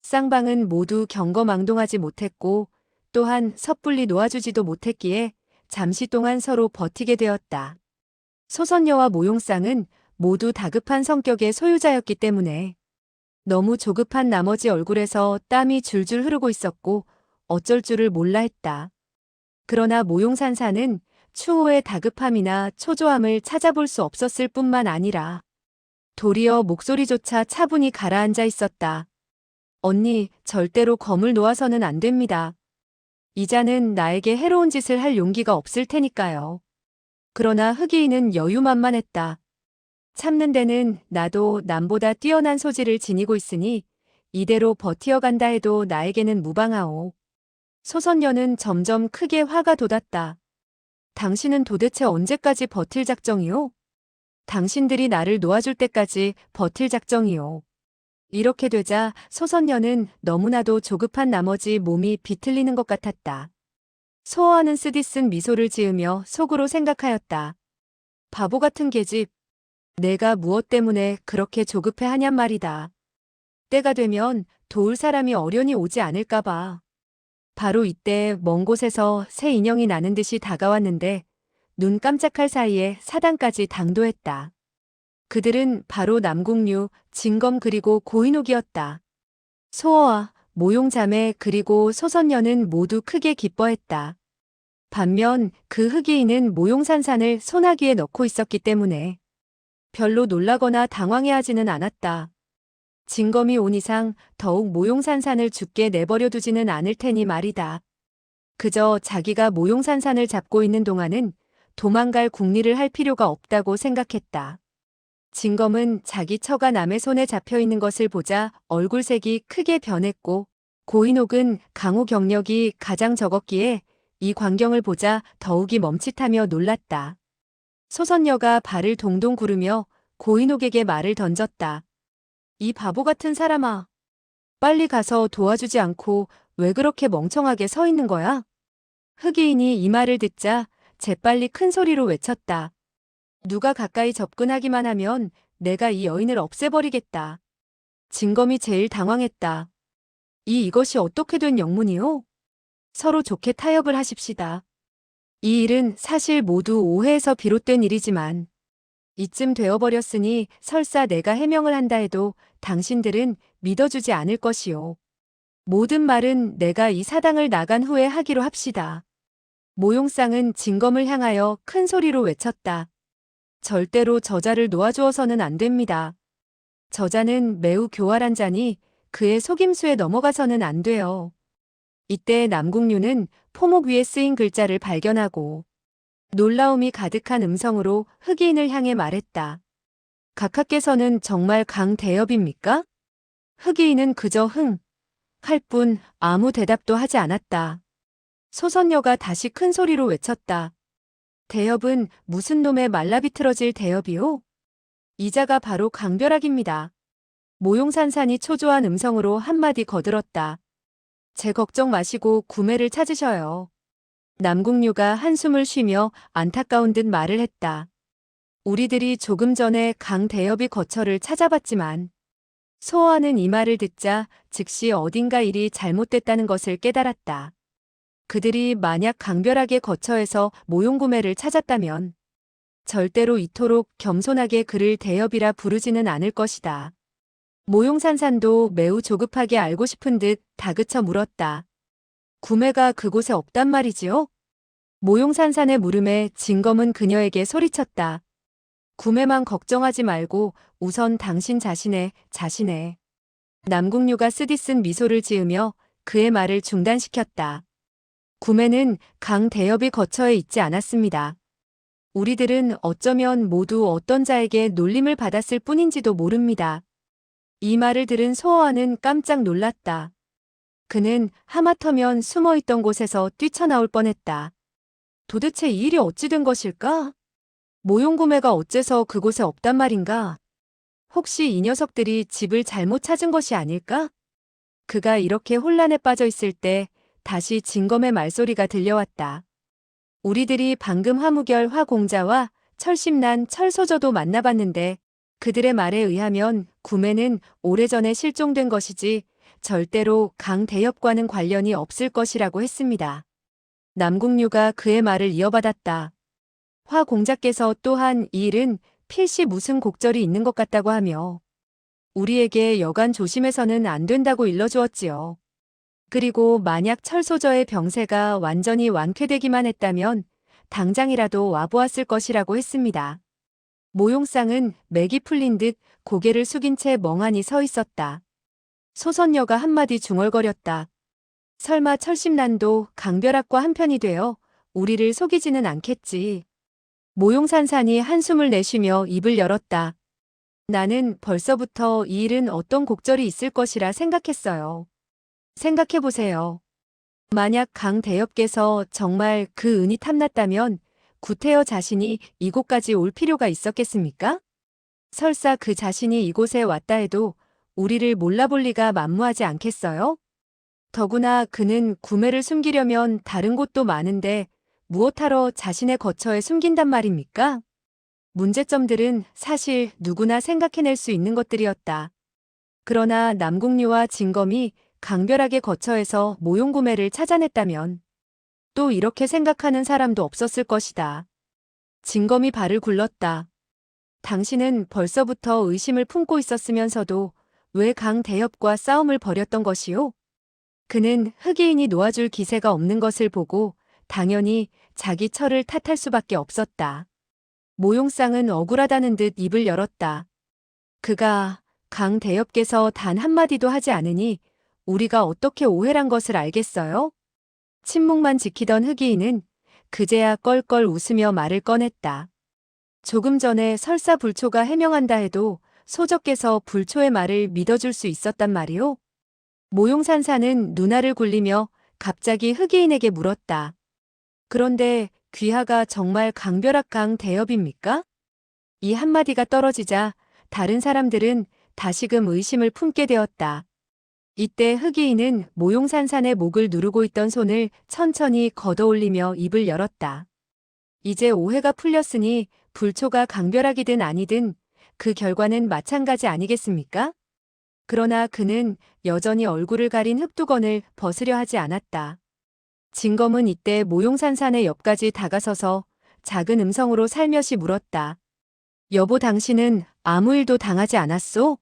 쌍방은 모두 경거망동하지 못했고 또한 섣불리 놓아주지도 못했기에 잠시 동안 서로 버티게 되었다. 소선녀와 모용쌍은 모두 다급한 성격의 소유자였기 때문에 너무 조급한 나머지 얼굴에서 땀이 줄줄 흐르고 있었고 어쩔 줄을 몰라 했다. 그러나 모용산사는 추호의 다급함이나 초조함을 찾아볼 수 없었을 뿐만 아니라 도리어 목소리조차 차분히 가라앉아 있었다. 언니, 절대로 검을 놓아서는 안 됩니다. 이자는 나에게 해로운 짓을 할 용기가 없을 테니까요. 그러나 흑이인은 여유만만했다. 참는 데는 나도 남보다 뛰어난 소질을 지니고 있으니 이대로 버티어간다 해도 나에게는 무방하오. 소선녀는 점점 크게 화가 돋았다. 당신은 도대체 언제까지 버틸 작정이오? 당신들이 나를 놓아줄 때까지 버틸 작정이오. 이렇게 되자 소선녀는 너무나도 조급한 나머지 몸이 비틀리는 것 같았다. 소어하는 쓰디쓴 미소를 지으며 속으로 생각하였다. 바보 같은 계집. 내가 무엇 때문에 그렇게 조급해하냔 말이다. 때가 되면 도울 사람이 어련히 오지 않을까 봐. 바로 이때 먼 곳에서 새 인형이 나는 듯이 다가왔는데 눈 깜짝할 사이에 사당까지 당도했다. 그들은 바로 남궁류, 진검 그리고 고인옥이었다. 소어와 모용자매 그리고 소선녀는 모두 크게 기뻐했다. 반면 그 흑이인은 모용산산을 소나기에 넣고 있었기 때문에 별로 놀라거나 당황해하지는 않았다. 진검이 온 이상 더욱 모용산산을 죽게 내버려 두지는 않을 테니 말이다. 그저 자기가 모용산산을 잡고 있는 동안은 도망갈 궁리를 할 필요가 없다고 생각했다. 진검은 자기 처가 남의 손에 잡혀 있는 것을 보자 얼굴색이 크게 변했고 고인옥은 강호 경력이 가장 적었기에 이 광경을 보자 더욱이 멈칫하며 놀랐다. 소선녀가 발을 동동 구르며 고인옥에게 말을 던졌다. 이 바보 같은 사람아. 빨리 가서 도와주지 않고 왜 그렇게 멍청하게 서 있는 거야? 흑이인이 이 말을 듣자 재빨리 큰 소리로 외쳤다. 누가 가까이 접근하기만 하면 내가 이 여인을 없애버리겠다. 진검이 제일 당황했다. 이것이 어떻게 된 영문이요? 서로 좋게 타협을 하십시다. 이 일은 사실 모두 오해에서 비롯된 일이지만 이쯤 되어버렸으니 설사 내가 해명을 한다 해도 당신들은 믿어주지 않을 것이요. 모든 말은 내가 이 사당을 나간 후에 하기로 합시다. 모용쌍은 진검을 향하여 큰 소리로 외쳤다. 절대로 저자를 놓아주어서는 안 됩니다. 저자는 매우 교활한 자니 그의 속임수에 넘어가서는 안 돼요. 이때 남궁류는 포목 위에 쓰인 글자를 발견하고 놀라움이 가득한 음성으로 흑인을 향해 말했다. 각하께서는 정말 강대엽입니까? 흑인은 그저 할 뿐 아무 대답도 하지 않았다. 소선녀가 다시 큰 소리로 외쳤다. 대엽은 무슨 놈의 말라비틀어질 대엽이오? 이자가 바로 강벼락입니다. 모용산산이 초조한 음성으로 한마디 거들었다. 제 걱정 마시고 구매를 찾으셔요. 남궁류가 한숨을 쉬며 안타까운 듯 말을 했다. 우리들이 조금 전에 강대엽이 거처를 찾아봤지만 소어하는 이 말을 듣자 즉시 어딘가 일이 잘못됐다는 것을 깨달았다. 그들이 만약 강벼락의 거처에서 모용구매를 찾았다면 절대로 이토록 겸손하게 그를 대엽이라 부르지는 않을 것이다. 모용산산도 매우 조급하게 알고 싶은 듯 다그쳐 물었다. 구매가 그곳에 없단 말이지요? 모용산산의 물음에 진검은 그녀에게 소리쳤다. 구매만 걱정하지 말고 우선 당신 자신의 남궁류가 쓰디쓴 미소를 지으며 그의 말을 중단시켰다. 구매는 강대엽이 거처에 있지 않았습니다. 우리들은 어쩌면 모두 어떤 자에게 놀림을 받았을 뿐인지도 모릅니다. 이 말을 들은 소어아는 깜짝 놀랐다. 그는 하마터면 숨어있던 곳에서 뛰쳐나올 뻔했다. 도대체 이 일이 어찌 된 것일까? 모용구매가 어째서 그곳에 없단 말인가? 혹시 이 녀석들이 집을 잘못 찾은 것이 아닐까? 그가 이렇게 혼란에 빠져 있을 때 다시 진검의 말소리가 들려왔다. 우리들이 방금 화무결 화공자와 철심난 철소저도 만나봤는데 그들의 말에 의하면 구매는 오래전에 실종된 것이지 절대로 강대엽과는 관련이 없을 것이라고 했습니다. 남궁류가 그의 말을 이어받았다. 화 공자께서 또한 이 일은 필시 무슨 곡절이 있는 것 같다고 하며 우리에게 여간 조심해서는 안 된다고 일러주었지요. 그리고 만약 철소저의 병세가 완전히 완쾌되기만 했다면 당장이라도 와보았을 것이라고 했습니다. 모용상은 맥이 풀린 듯 고개를 숙인 채 멍하니 서 있었다. 소선녀가 한마디 중얼거렸다. 설마 철심난도 강벼락과 한편이 되어 우리를 속이지는 않겠지. 모용산산이 한숨을 내쉬며 입을 열었다. 나는 벌써부터 이 일은 어떤 곡절이 있을 것이라 생각했어요. 생각해보세요. 만약 강대엽께서 정말 그 은이 탐났다면 구태여 자신이 이곳까지 올 필요가 있었겠습니까? 설사 그 자신이 이곳에 왔다 해도 우리를 몰라볼 리가 만무하지 않겠어요? 더구나 그는 구매를 숨기려면 다른 곳도 많은데 무엇하러 자신의 거처에 숨긴단 말입니까? 문제점들은 사실 누구나 생각해낼 수 있는 것들이었다. 그러나 남궁류와 진검이 강별하게 거처에서 모용구매를 찾아냈다면 또 이렇게 생각하는 사람도 없었을 것이다. 진검이 발을 굴렀다. 당신은 벌써부터 의심을 품고 있었으면서도 왜 강대엽과 싸움을 벌였던 것이오? 그는 흑의인이 놓아줄 기세가 없는 것을 보고 당연히 자기 처를 탓할 수밖에 없었다. 모용상은 억울하다는 듯 입을 열었다. 그가 강대엽께서 단 한마디도 하지 않으니 우리가 어떻게 오해란 것을 알겠어요? 침묵만 지키던 흑의인은 그제야 껄껄 웃으며 말을 꺼냈다. 조금 전에 설사 불초가 해명한다 해도 소적께서 불초의 말을 믿어줄 수 있었단 말이오? 모용산사는 눈알을 굴리며 갑자기 흑의인에게 물었다. 그런데 귀하가 정말 강벼락 강대엽입니까? 이 한마디가 떨어지자 다른 사람들은 다시금 의심을 품게 되었다. 이때 흑의인은 모용산산의 목을 누르고 있던 손을 천천히 걷어올리며 입을 열었다. 이제 오해가 풀렸으니 불초가 강벼락이든 아니든 그 결과는 마찬가지 아니겠습니까? 그러나 그는 여전히 얼굴을 가린 흡두건을 벗으려 하지 않았다. 진검은 이때 모용산산의 옆까지 다가서서 작은 음성으로 살며시 물었다. 여보, 당신은 아무 일도 당하지 않았소?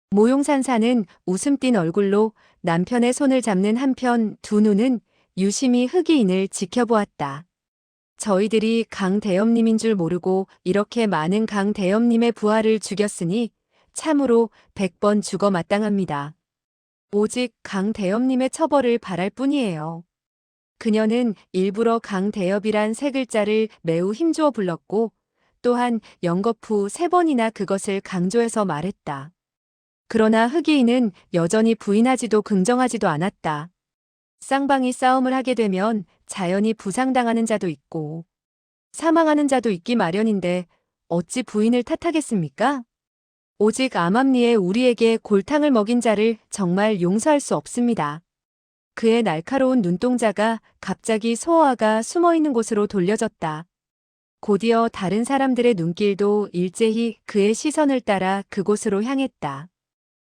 모용산산은 웃음 띤 얼굴로 남편의 손을 잡는 한편 두 눈은 유심히 흑의인을 지켜보았다. 저희들이 강대엽님인 줄 모르고 이렇게 많은 강대엽님의 부하를 죽였으니 참으로 100번 죽어 마땅합니다. 오직 강대엽님의 처벌을 바랄 뿐이에요. 그녀는 일부러 강대엽이란 세 글자를 매우 힘주어 불렀고 또한 연거푸 3번이나 그것을 강조해서 말했다. 그러나 흑의인은 여전히 부인하지도 긍정하지도 않았다. 쌍방이 싸움을 하게 되면 자연히 부상당하는 자도 있고 사망하는 자도 있기 마련인데 어찌 부인을 탓하겠습니까? 오직 암암리에 우리에게 골탕을 먹인 자를 정말 용서할 수 없습니다. 그의 날카로운 눈동자가 갑자기 소어아가 숨어있는 곳으로 돌려졌다. 곧이어 다른 사람들의 눈길도 일제히 그의 시선을 따라 그곳으로 향했다.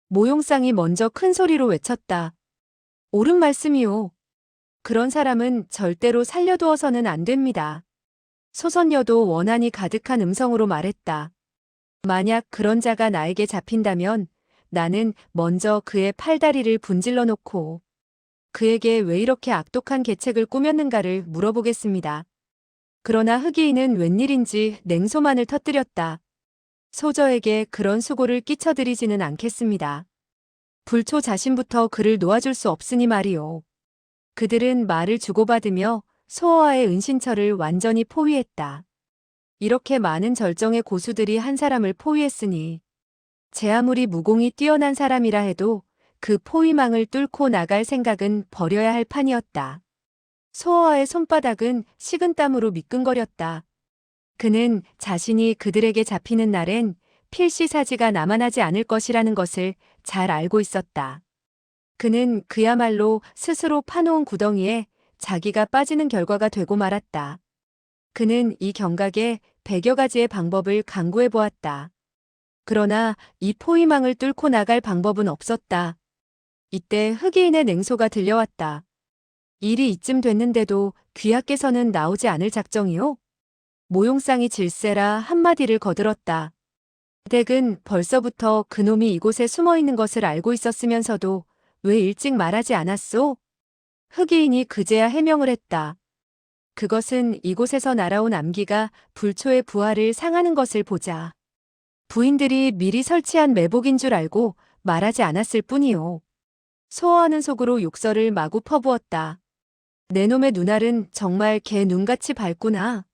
모용상이 먼저 큰 소리로 외쳤다. 옳은 말씀이오. 그런 사람은 절대로 살려두어서는 안 됩니다. 소선녀도 원한이 가득한 음성으로 말했다. 만약 그런 자가 나에게 잡힌다면 나는 먼저 그의 팔다리를 분질러 놓고 그에게 왜 이렇게 악독한 계책을 꾸몄는가를 물어보겠습니다. 그러나 흑의인은 웬일인지 냉소만을 터뜨렸다. 소저에게 그런 수고를 끼쳐드리지는 않겠습니다. 불초 자신부터 그를 놓아줄 수 없으니 말이오. 그들은 말을 주고받으며 소어와의 은신처를 완전히 포위했다. 이렇게 많은 절정의 고수들이 한 사람을 포위했으니 제 아무리 무공이 뛰어난 사람이라 해도 그 포위망을 뚫고 나갈 생각은 버려야 할 판이었다. 소어와의 손바닥은 식은땀으로 미끈거렸다. 그는 자신이 그들에게 잡히는 날엔 필시사지가 남아나지 않을 것이라는 것을 잘 알고 있었다. 그는 그야말로 스스로 파놓은 구덩이에 자기가 빠지는 결과가 되고 말았다. 그는 이 경각에 100여 가지의 방법을 강구해 보았다. 그러나 이 포위망을 뚫고 나갈 방법은 없었다. 이때 흑의인의 냉소가 들려왔다. 일이 이쯤 됐는데도 귀하께서는 나오지 않을 작정이요? 모용상이 질세라 한마디를 거들었다. 댁은 벌써부터 그놈이 이곳에 숨어 있는 것을 알고 있었으면서도 왜 일찍 말하지 않았소? 흑의인이 그제야 해명을 했다. 그것은 이곳에서 날아온 암기가 불초의 부하를 상하는 것을 보자 부인들이 미리 설치한 매복인 줄 알고 말하지 않았을 뿐이요. 소어하는 속으로 욕설을 마구 퍼부었다. 내 놈의 눈알은 정말 개 눈같이 밝구나.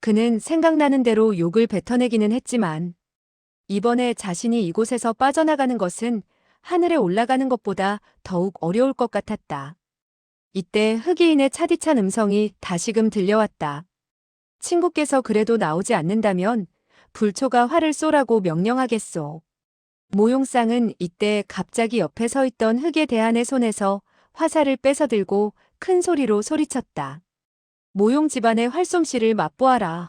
그는 생각나는 대로 욕을 뱉어내기는 했지만 이번에 자신이 이곳에서 빠져나가는 것은 하늘에 올라가는 것보다 더욱 어려울 것 같았다. 이때 흑의인의 차디찬 음성이 다시금 들려왔다. 친구께서 그래도 나오지 않는다면 불초가 활을 쏘라고 명령하겠소. 모용상은 이때 갑자기 옆에 서 있던 흑의 대한의 손에서 화살을 뺏어들고 큰 소리로 소리쳤다. 모용 집안의 활솜씨를 맛보아라.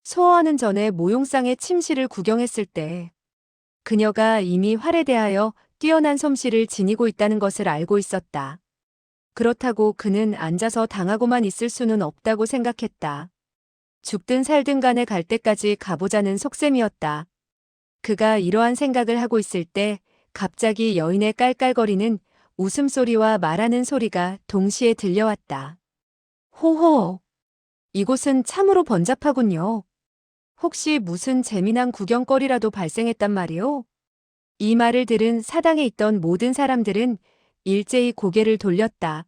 소어하는 전에 모용상의 침실을 구경했을 때 그녀가 이미 활에 대하여 뛰어난 솜씨를 지니고 있다는 것을 알고 있었다. 그렇다고 그는 앉아서 당하고만 있을 수는 없다고 생각했다. 죽든 살든 간에 갈 때까지 가보자는 속셈이었다. 그가 이러한 생각을 하고 있을 때 갑자기 여인의 깔깔거리는 웃음소리와 말하는 소리가 동시에 들려왔다. 호호! 이곳은 참으로 번잡하군요. 혹시 무슨 재미난 구경거리라도 발생했단 말이오? 이 말을 들은 사당에 있던 모든 사람들은 일제히 고개를 돌렸다.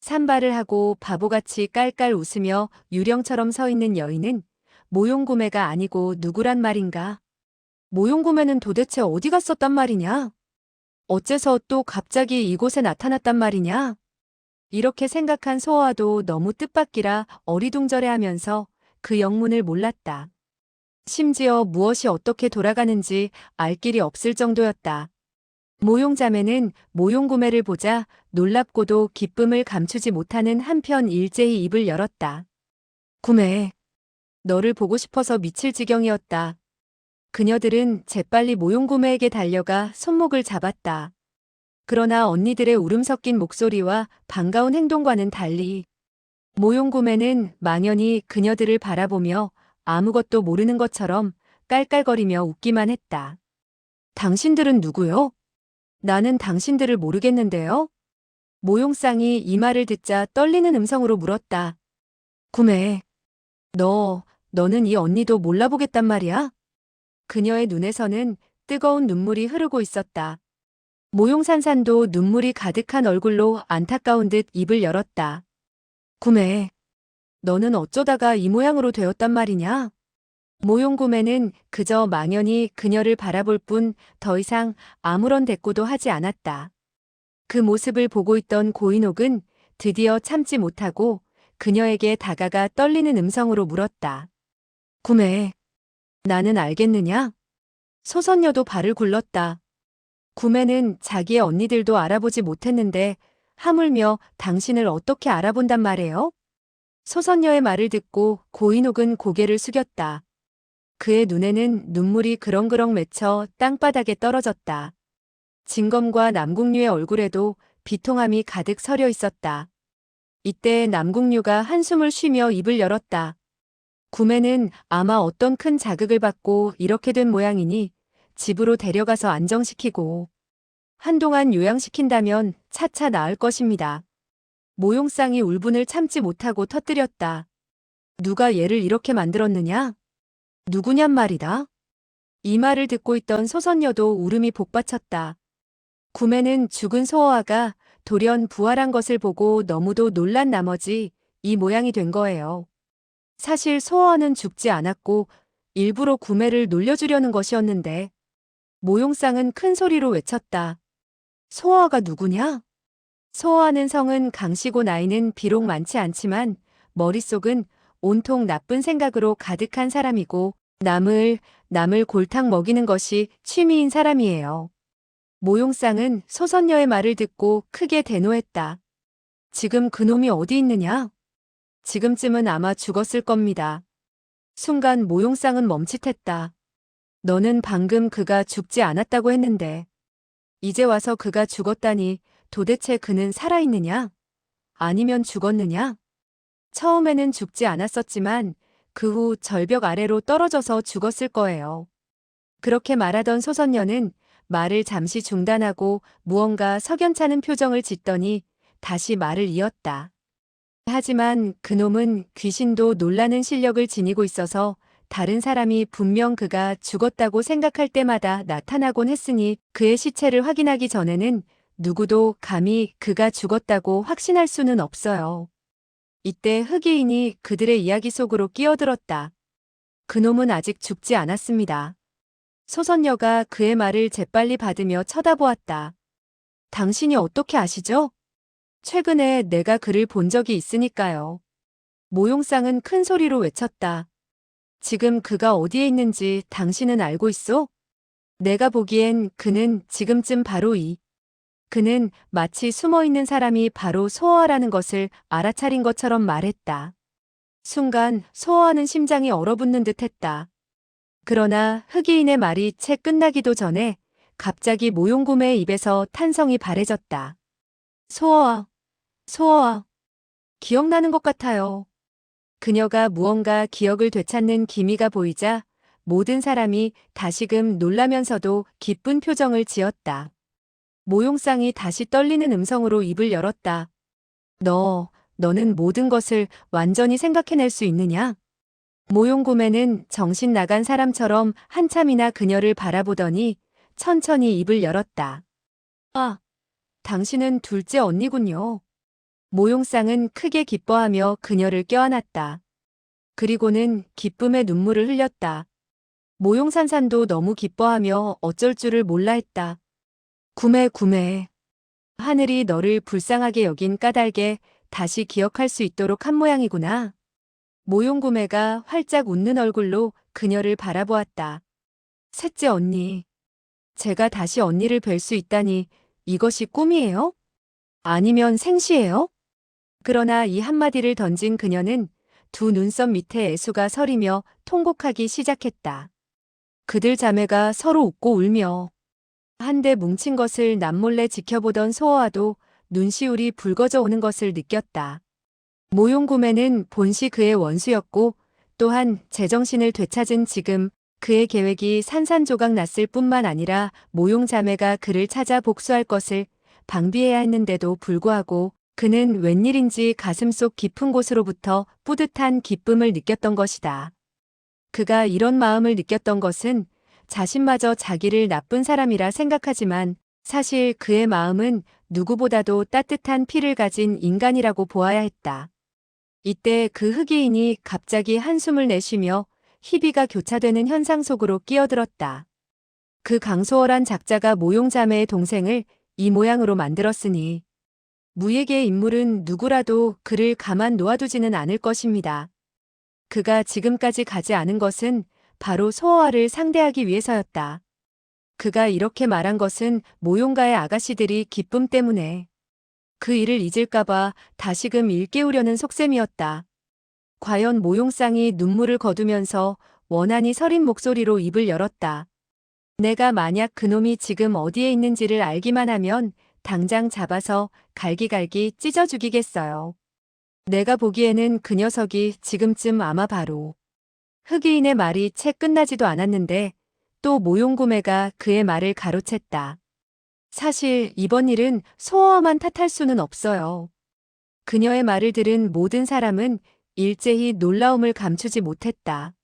산발을 하고 바보같이 깔깔 웃으며 유령처럼 서 있는 여인은 모용구매가 아니고 누구란 말인가? 모용구매는 도대체 어디 갔었단 말이냐? 어째서 또 갑자기 이곳에 나타났단 말이냐? 이렇게 생각한 소어와도 너무 뜻밖이라 어리둥절해하면서 그 영문을 몰랐다. 심지어 무엇이 어떻게 돌아가는지 알 길이 없을 정도였다. 모용자매는 모용구매를 보자 놀랍고도 기쁨을 감추지 못하는 한편 일제히 입을 열었다. 구매. 너를 보고 싶어서 미칠 지경이었다. 그녀들은 재빨리 모용구매에게 달려가 손목을 잡았다. 그러나 언니들의 울음 섞인 목소리와 반가운 행동과는 달리 모용구매는 망연히 그녀들을 바라보며 아무것도 모르는 것처럼 깔깔거리며 웃기만 했다. 당신들은 누구요? 나는 당신들을 모르겠는데요? 모용상이 이 말을 듣자 떨리는 음성으로 물었다. 구매. 너는 이 언니도 몰라보겠단 말이야? 그녀의 눈에서는 뜨거운 눈물이 흐르고 있었다. 모용산산도 눈물이 가득한 얼굴로 안타까운 듯 입을 열었다. 구매. 너는 어쩌다가 이 모양으로 되었단 말이냐? 모용구매는 그저 망연히 그녀를 바라볼 뿐 더 이상 아무런 대꾸도 하지 않았다. 그 모습을 보고 있던 고인옥은 드디어 참지 못하고 그녀에게 다가가 떨리는 음성으로 물었다. 구매. 나는 알겠느냐? 소선녀도 발을 굴렀다. 구매는 자기의 언니들도 알아보지 못했는데 하물며 당신을 어떻게 알아본단 말이에요? 소선녀의 말을 듣고 고인옥은 고개를 숙였다. 그의 눈에는 눈물이 그렁그렁 맺혀 땅바닥에 떨어졌다. 진검과 남궁류의 얼굴에도 비통함이 가득 서려 있었다. 이때 남궁류가 한숨을 쉬며 입을 열었다. 구매는 아마 어떤 큰 자극을 받고 이렇게 된 모양이니 집으로 데려가서 안정시키고 한동안 요양시킨다면 차차 나을 것입니다. 모용상이 울분을 참지 못하고 터뜨렸다. 누가 얘를 이렇게 만들었느냐? 누구냔 말이다. 이 말을 듣고 있던 소선녀도 울음이 복받쳤다. 구매는 죽은 소어아가 돌연 부활한 것을 보고 너무도 놀란 나머지 이 모양이 된 거예요. 사실 소어아는 죽지 않았고 일부러 구매를 놀려주려는 것이었는데 모용상은 큰 소리로 외쳤다. 소어아가 누구냐? 소어아는 성은 강씨고 나이는 비록 많지 않지만 머릿속은 온통 나쁜 생각으로 가득한 사람이고 남을 골탕 먹이는 것이 취미인 사람이에요. 모용상은 소선녀의 말을 듣고 크게 대노했다. 지금 그놈이 어디 있느냐? 지금쯤은 아마 죽었을 겁니다. 순간 모용상은 멈칫했다. 너는 방금 그가 죽지 않았다고 했는데 이제 와서 그가 죽었다니 도대체 그는 살아있느냐? 아니면 죽었느냐? 처음에는 죽지 않았었지만 그 후 절벽 아래로 떨어져서 죽었을 거예요. 그렇게 말하던 소선녀는 말을 잠시 중단하고 무언가 석연찮은 표정을 짓더니 다시 말을 이었다. 하지만 그놈은 귀신도 놀라는 실력을 지니고 있어서 다른 사람이 분명 그가 죽었다고 생각할 때마다 나타나곤 했으니 그의 시체를 확인하기 전에는 누구도 감히 그가 죽었다고 확신할 수는 없어요. 이때 흑의인이 그들의 이야기 속으로 끼어들었다. 그놈은 아직 죽지 않았습니다. 소선녀가 그의 말을 재빨리 받으며 쳐다보았다. 당신이 어떻게 아시죠? 최근에 내가 그를 본 적이 있으니까요. 모용상은 큰 소리로 외쳤다. 지금 그가 어디에 있는지 당신은 알고 있어? 내가 보기엔 그는 지금쯤 바로 그는 마치 숨어있는 사람이 바로 소어아라는 것을 알아차린 것처럼 말했다. 순간 소어아는 심장이 얼어붙는 듯 했다. 그러나 흑의인의 말이 채 끝나기도 전에 갑자기 모용구매의 입에서 탄성이 바래졌다. 소어아, 기억나는 것 같아요. 그녀가 무언가 기억을 되찾는 기미가 보이자 모든 사람이 다시금 놀라면서도 기쁜 표정을 지었다. 모용상이 다시 떨리는 음성으로 입을 열었다. 너는 모든 것을 완전히 생각해낼 수 있느냐? 모용구매는 정신 나간 사람처럼 한참이나 그녀를 바라보더니 천천히 입을 열었다. 아, 당신은 둘째 언니군요. 모용상은 크게 기뻐하며 그녀를 껴안았다. 그리고는 기쁨의 눈물을 흘렸다. 모용산산도 너무 기뻐하며 어쩔 줄을 몰라 했다. 구매. 하늘이 너를 불쌍하게 여긴 까닭에 다시 기억할 수 있도록 한 모양이구나. 모용구매가 활짝 웃는 얼굴로 그녀를 바라보았다. 셋째 언니. 제가 다시 언니를 뵐 수 있다니 이것이 꿈이에요? 아니면 생시예요? 그러나 이 한마디를 던진 그녀는 두 눈썹 밑에 애수가 서리며 통곡하기 시작했다. 그들 자매가 서로 웃고 울며 한데 뭉친 것을 남몰래 지켜보던 소어아도 눈시울이 붉어져 오는 것을 느꼈다. 모용구매는 본시 그의 원수였고 또한 제정신을 되찾은 지금 그의 계획이 산산조각 났을 뿐만 아니라 모용자매가 그를 찾아 복수할 것을 방비해야 했는데도 불구하고 그는 웬일인지 가슴속 깊은 곳으로부터 뿌듯한 기쁨을 느꼈던 것이다. 그가 이런 마음을 느꼈던 것은 자신마저 자기를 나쁜 사람이라 생각하지만 사실 그의 마음은 누구보다도 따뜻한 피를 가진 인간이라고 보아야 했다. 이때 그 흑의인이 갑자기 한숨을 내쉬며 희비가 교차되는 현상 속으로 끼어들었다. 그 강소월한 작자가 모용자매의 동생을 이 모양으로 만들었으니 무예계의 인물은 누구라도 그를 가만 놓아두지는 않을 것입니다. 그가 지금까지 가지 않은 것은 바로 소어아를 상대하기 위해서였다. 그가 이렇게 말한 것은 모용가의 아가씨들이 기쁨 때문에 그 일을 잊을까봐 다시금 일깨우려는 속셈이었다. 과연 모용상이 눈물을 거두면서 원한이 서린 목소리로 입을 열었다. 내가 만약 그놈이 지금 어디에 있는지를 알기만 하면 당장 잡아서 갈기갈기 찢어 죽이겠어요. 내가 보기에는 그 녀석이 지금쯤 아마 바로 흑의인의 말이 채 끝나지도 않았는데 또 모용구매가 그의 말을 가로챘다. 사실 이번 일은 소어아만 탓할 수는 없어요. 그녀의 말을 들은 모든 사람은 일제히 놀라움을 감추지 못했다.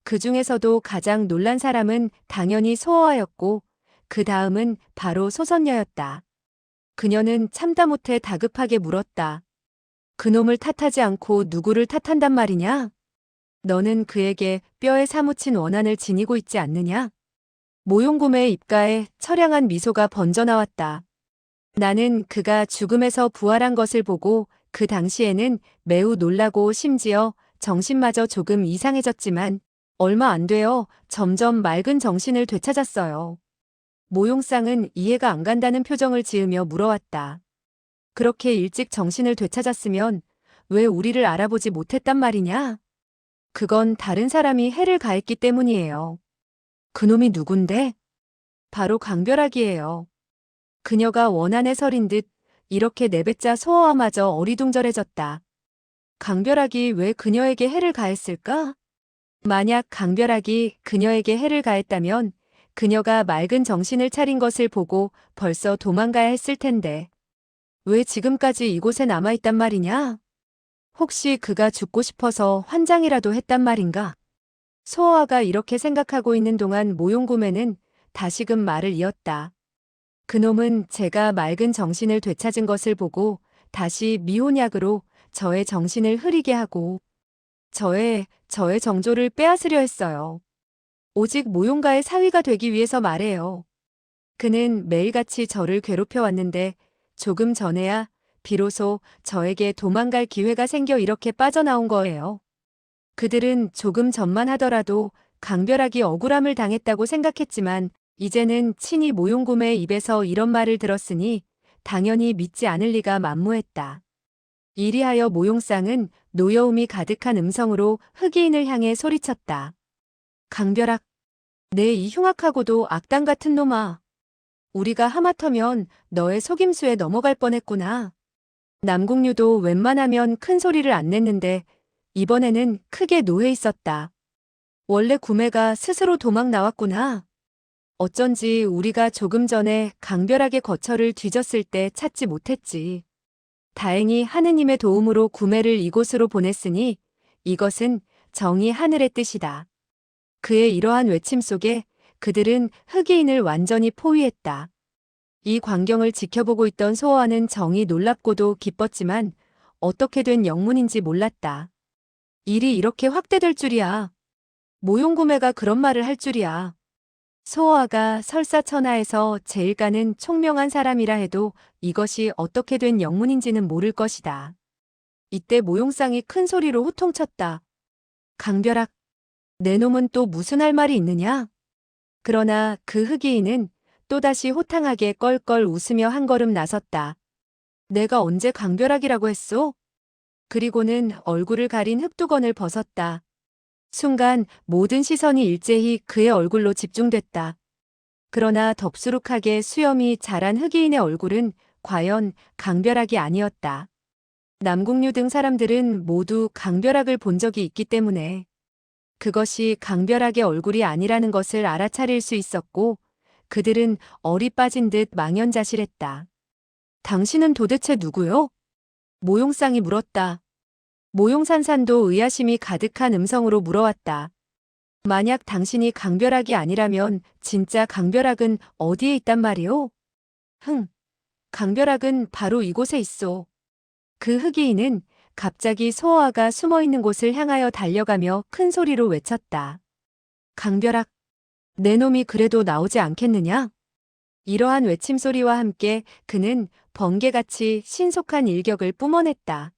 그 중에서도 가장 놀란 사람은 당연히 소어아였고 그 다음은 바로 소선녀였다. 그녀는 참다 못해 다급하게 물었다. 그놈을 탓하지 않고 누구를 탓한단 말이냐? 너는 그에게 뼈에 사무친 원한을 지니고 있지 않느냐? 모용구매의 입가에 처량한 미소가 번져나왔다. 나는 그가 죽음에서 부활한 것을 보고 그 당시에는 매우 놀라고 심지어 정신마저 조금 이상해졌지만 얼마 안 되어 점점 맑은 정신을 되찾았어요. 모용상은 이해가 안 간다는 표정을 지으며 물어왔다. 그렇게 일찍 정신을 되찾았으면 왜 우리를 알아보지 못했단 말이냐? 그건 다른 사람이 해를 가했기 때문이에요. 그놈이 누군데? 바로 강벼락이에요. 그녀가 원한에 서린 듯 이렇게 내뱉자 소어와마저 어리둥절해졌다. 강벼락이 왜 그녀에게 해를 가했을까? 만약 강벼락이 그녀에게 해를 가했다면 그녀가 맑은 정신을 차린 것을 보고 벌써 도망가야 했을 텐데. 왜 지금까지 이곳에 남아있단 말이냐? 혹시 그가 죽고 싶어서 환장이라도 했단 말인가? 소어아가 이렇게 생각하고 있는 동안 모용구매는 다시금 말을 이었다. 그놈은 제가 맑은 정신을 되찾은 것을 보고 다시 미혼약으로 저의 정신을 흐리게 하고 저의 정조를 빼앗으려 했어요. 오직 모용가의 사위가 되기 위해서 말해요. 그는 매일같이 저를 괴롭혀 왔는데 조금 전에야 비로소 저에게 도망갈 기회가 생겨 이렇게 빠져나온 거예요. 그들은 조금 전만 하더라도 강벼락이 억울함을 당했다고 생각했지만 이제는 친히 모용구매의 입에서 이런 말을 들었으니 당연히 믿지 않을 리가 만무했다. 이리하여 모용상은 노여움이 가득한 음성으로 흑의인을 향해 소리쳤다. 강벼락, 내 이 흉악하고도 악당 같은 놈아. 우리가 하마터면 너의 속임수에 넘어갈 뻔했구나. 남궁류도 웬만하면 큰 소리를 안 냈는데 이번에는 크게 노해 있었다. 원래 구매가 스스로 도망 나왔구나. 어쩐지 우리가 조금 전에 강벼락의 거처를 뒤졌을 때 찾지 못했지. 다행히 하느님의 도움으로 구매를 이곳으로 보냈으니 이것은 정의 하늘의 뜻이다. 그의 이러한 외침 속에 그들은 흑의인을 완전히 포위했다. 이 광경을 지켜보고 있던 소어와는 정이 놀랍고도 기뻤지만 어떻게 된 영문인지 몰랐다. 일이 이렇게 확대될 줄이야. 모용구매가 그런 말을 할 줄이야. 소어아가 설사천하에서 제일 가는 총명한 사람이라 해도 이것이 어떻게 된 영문인지는 모를 것이다. 이때 모용상이 큰 소리로 호통쳤다. 강벼락, 내 놈은 또 무슨 할 말이 있느냐? 그러나 그 흑의인은 또다시 호탕하게 껄껄 웃으며 한 걸음 나섰다. 내가 언제 강벼락이라고 했소? 그리고는 얼굴을 가린 흑두건을 벗었다. 순간 모든 시선이 일제히 그의 얼굴로 집중됐다. 그러나 덥수룩하게 수염이 자란 흑의인의 얼굴은 과연 강벼락이 아니었다. 남궁류 등 사람들은 모두 강벼락을 본 적이 있기 때문에 그것이 강벼락의 얼굴이 아니라는 것을 알아차릴 수 있었고 그들은 얼이 빠진 듯 망연자실했다. 당신은 도대체 누구요? 모용상이 물었다. 모용산산도 의아심이 가득한 음성으로 물어왔다. 만약 당신이 강벼락이 아니라면 진짜 강벼락은 어디에 있단 말이오? 강벼락은 바로 이곳에 있어. 그 흑의인은 갑자기 소어아가 숨어있는 곳을 향하여 달려가며 큰 소리로 외쳤다. 강벼락, 내 놈이 그래도 나오지 않겠느냐? 이러한 외침소리와 함께 그는 번개같이 신속한 일격을 뿜어냈다.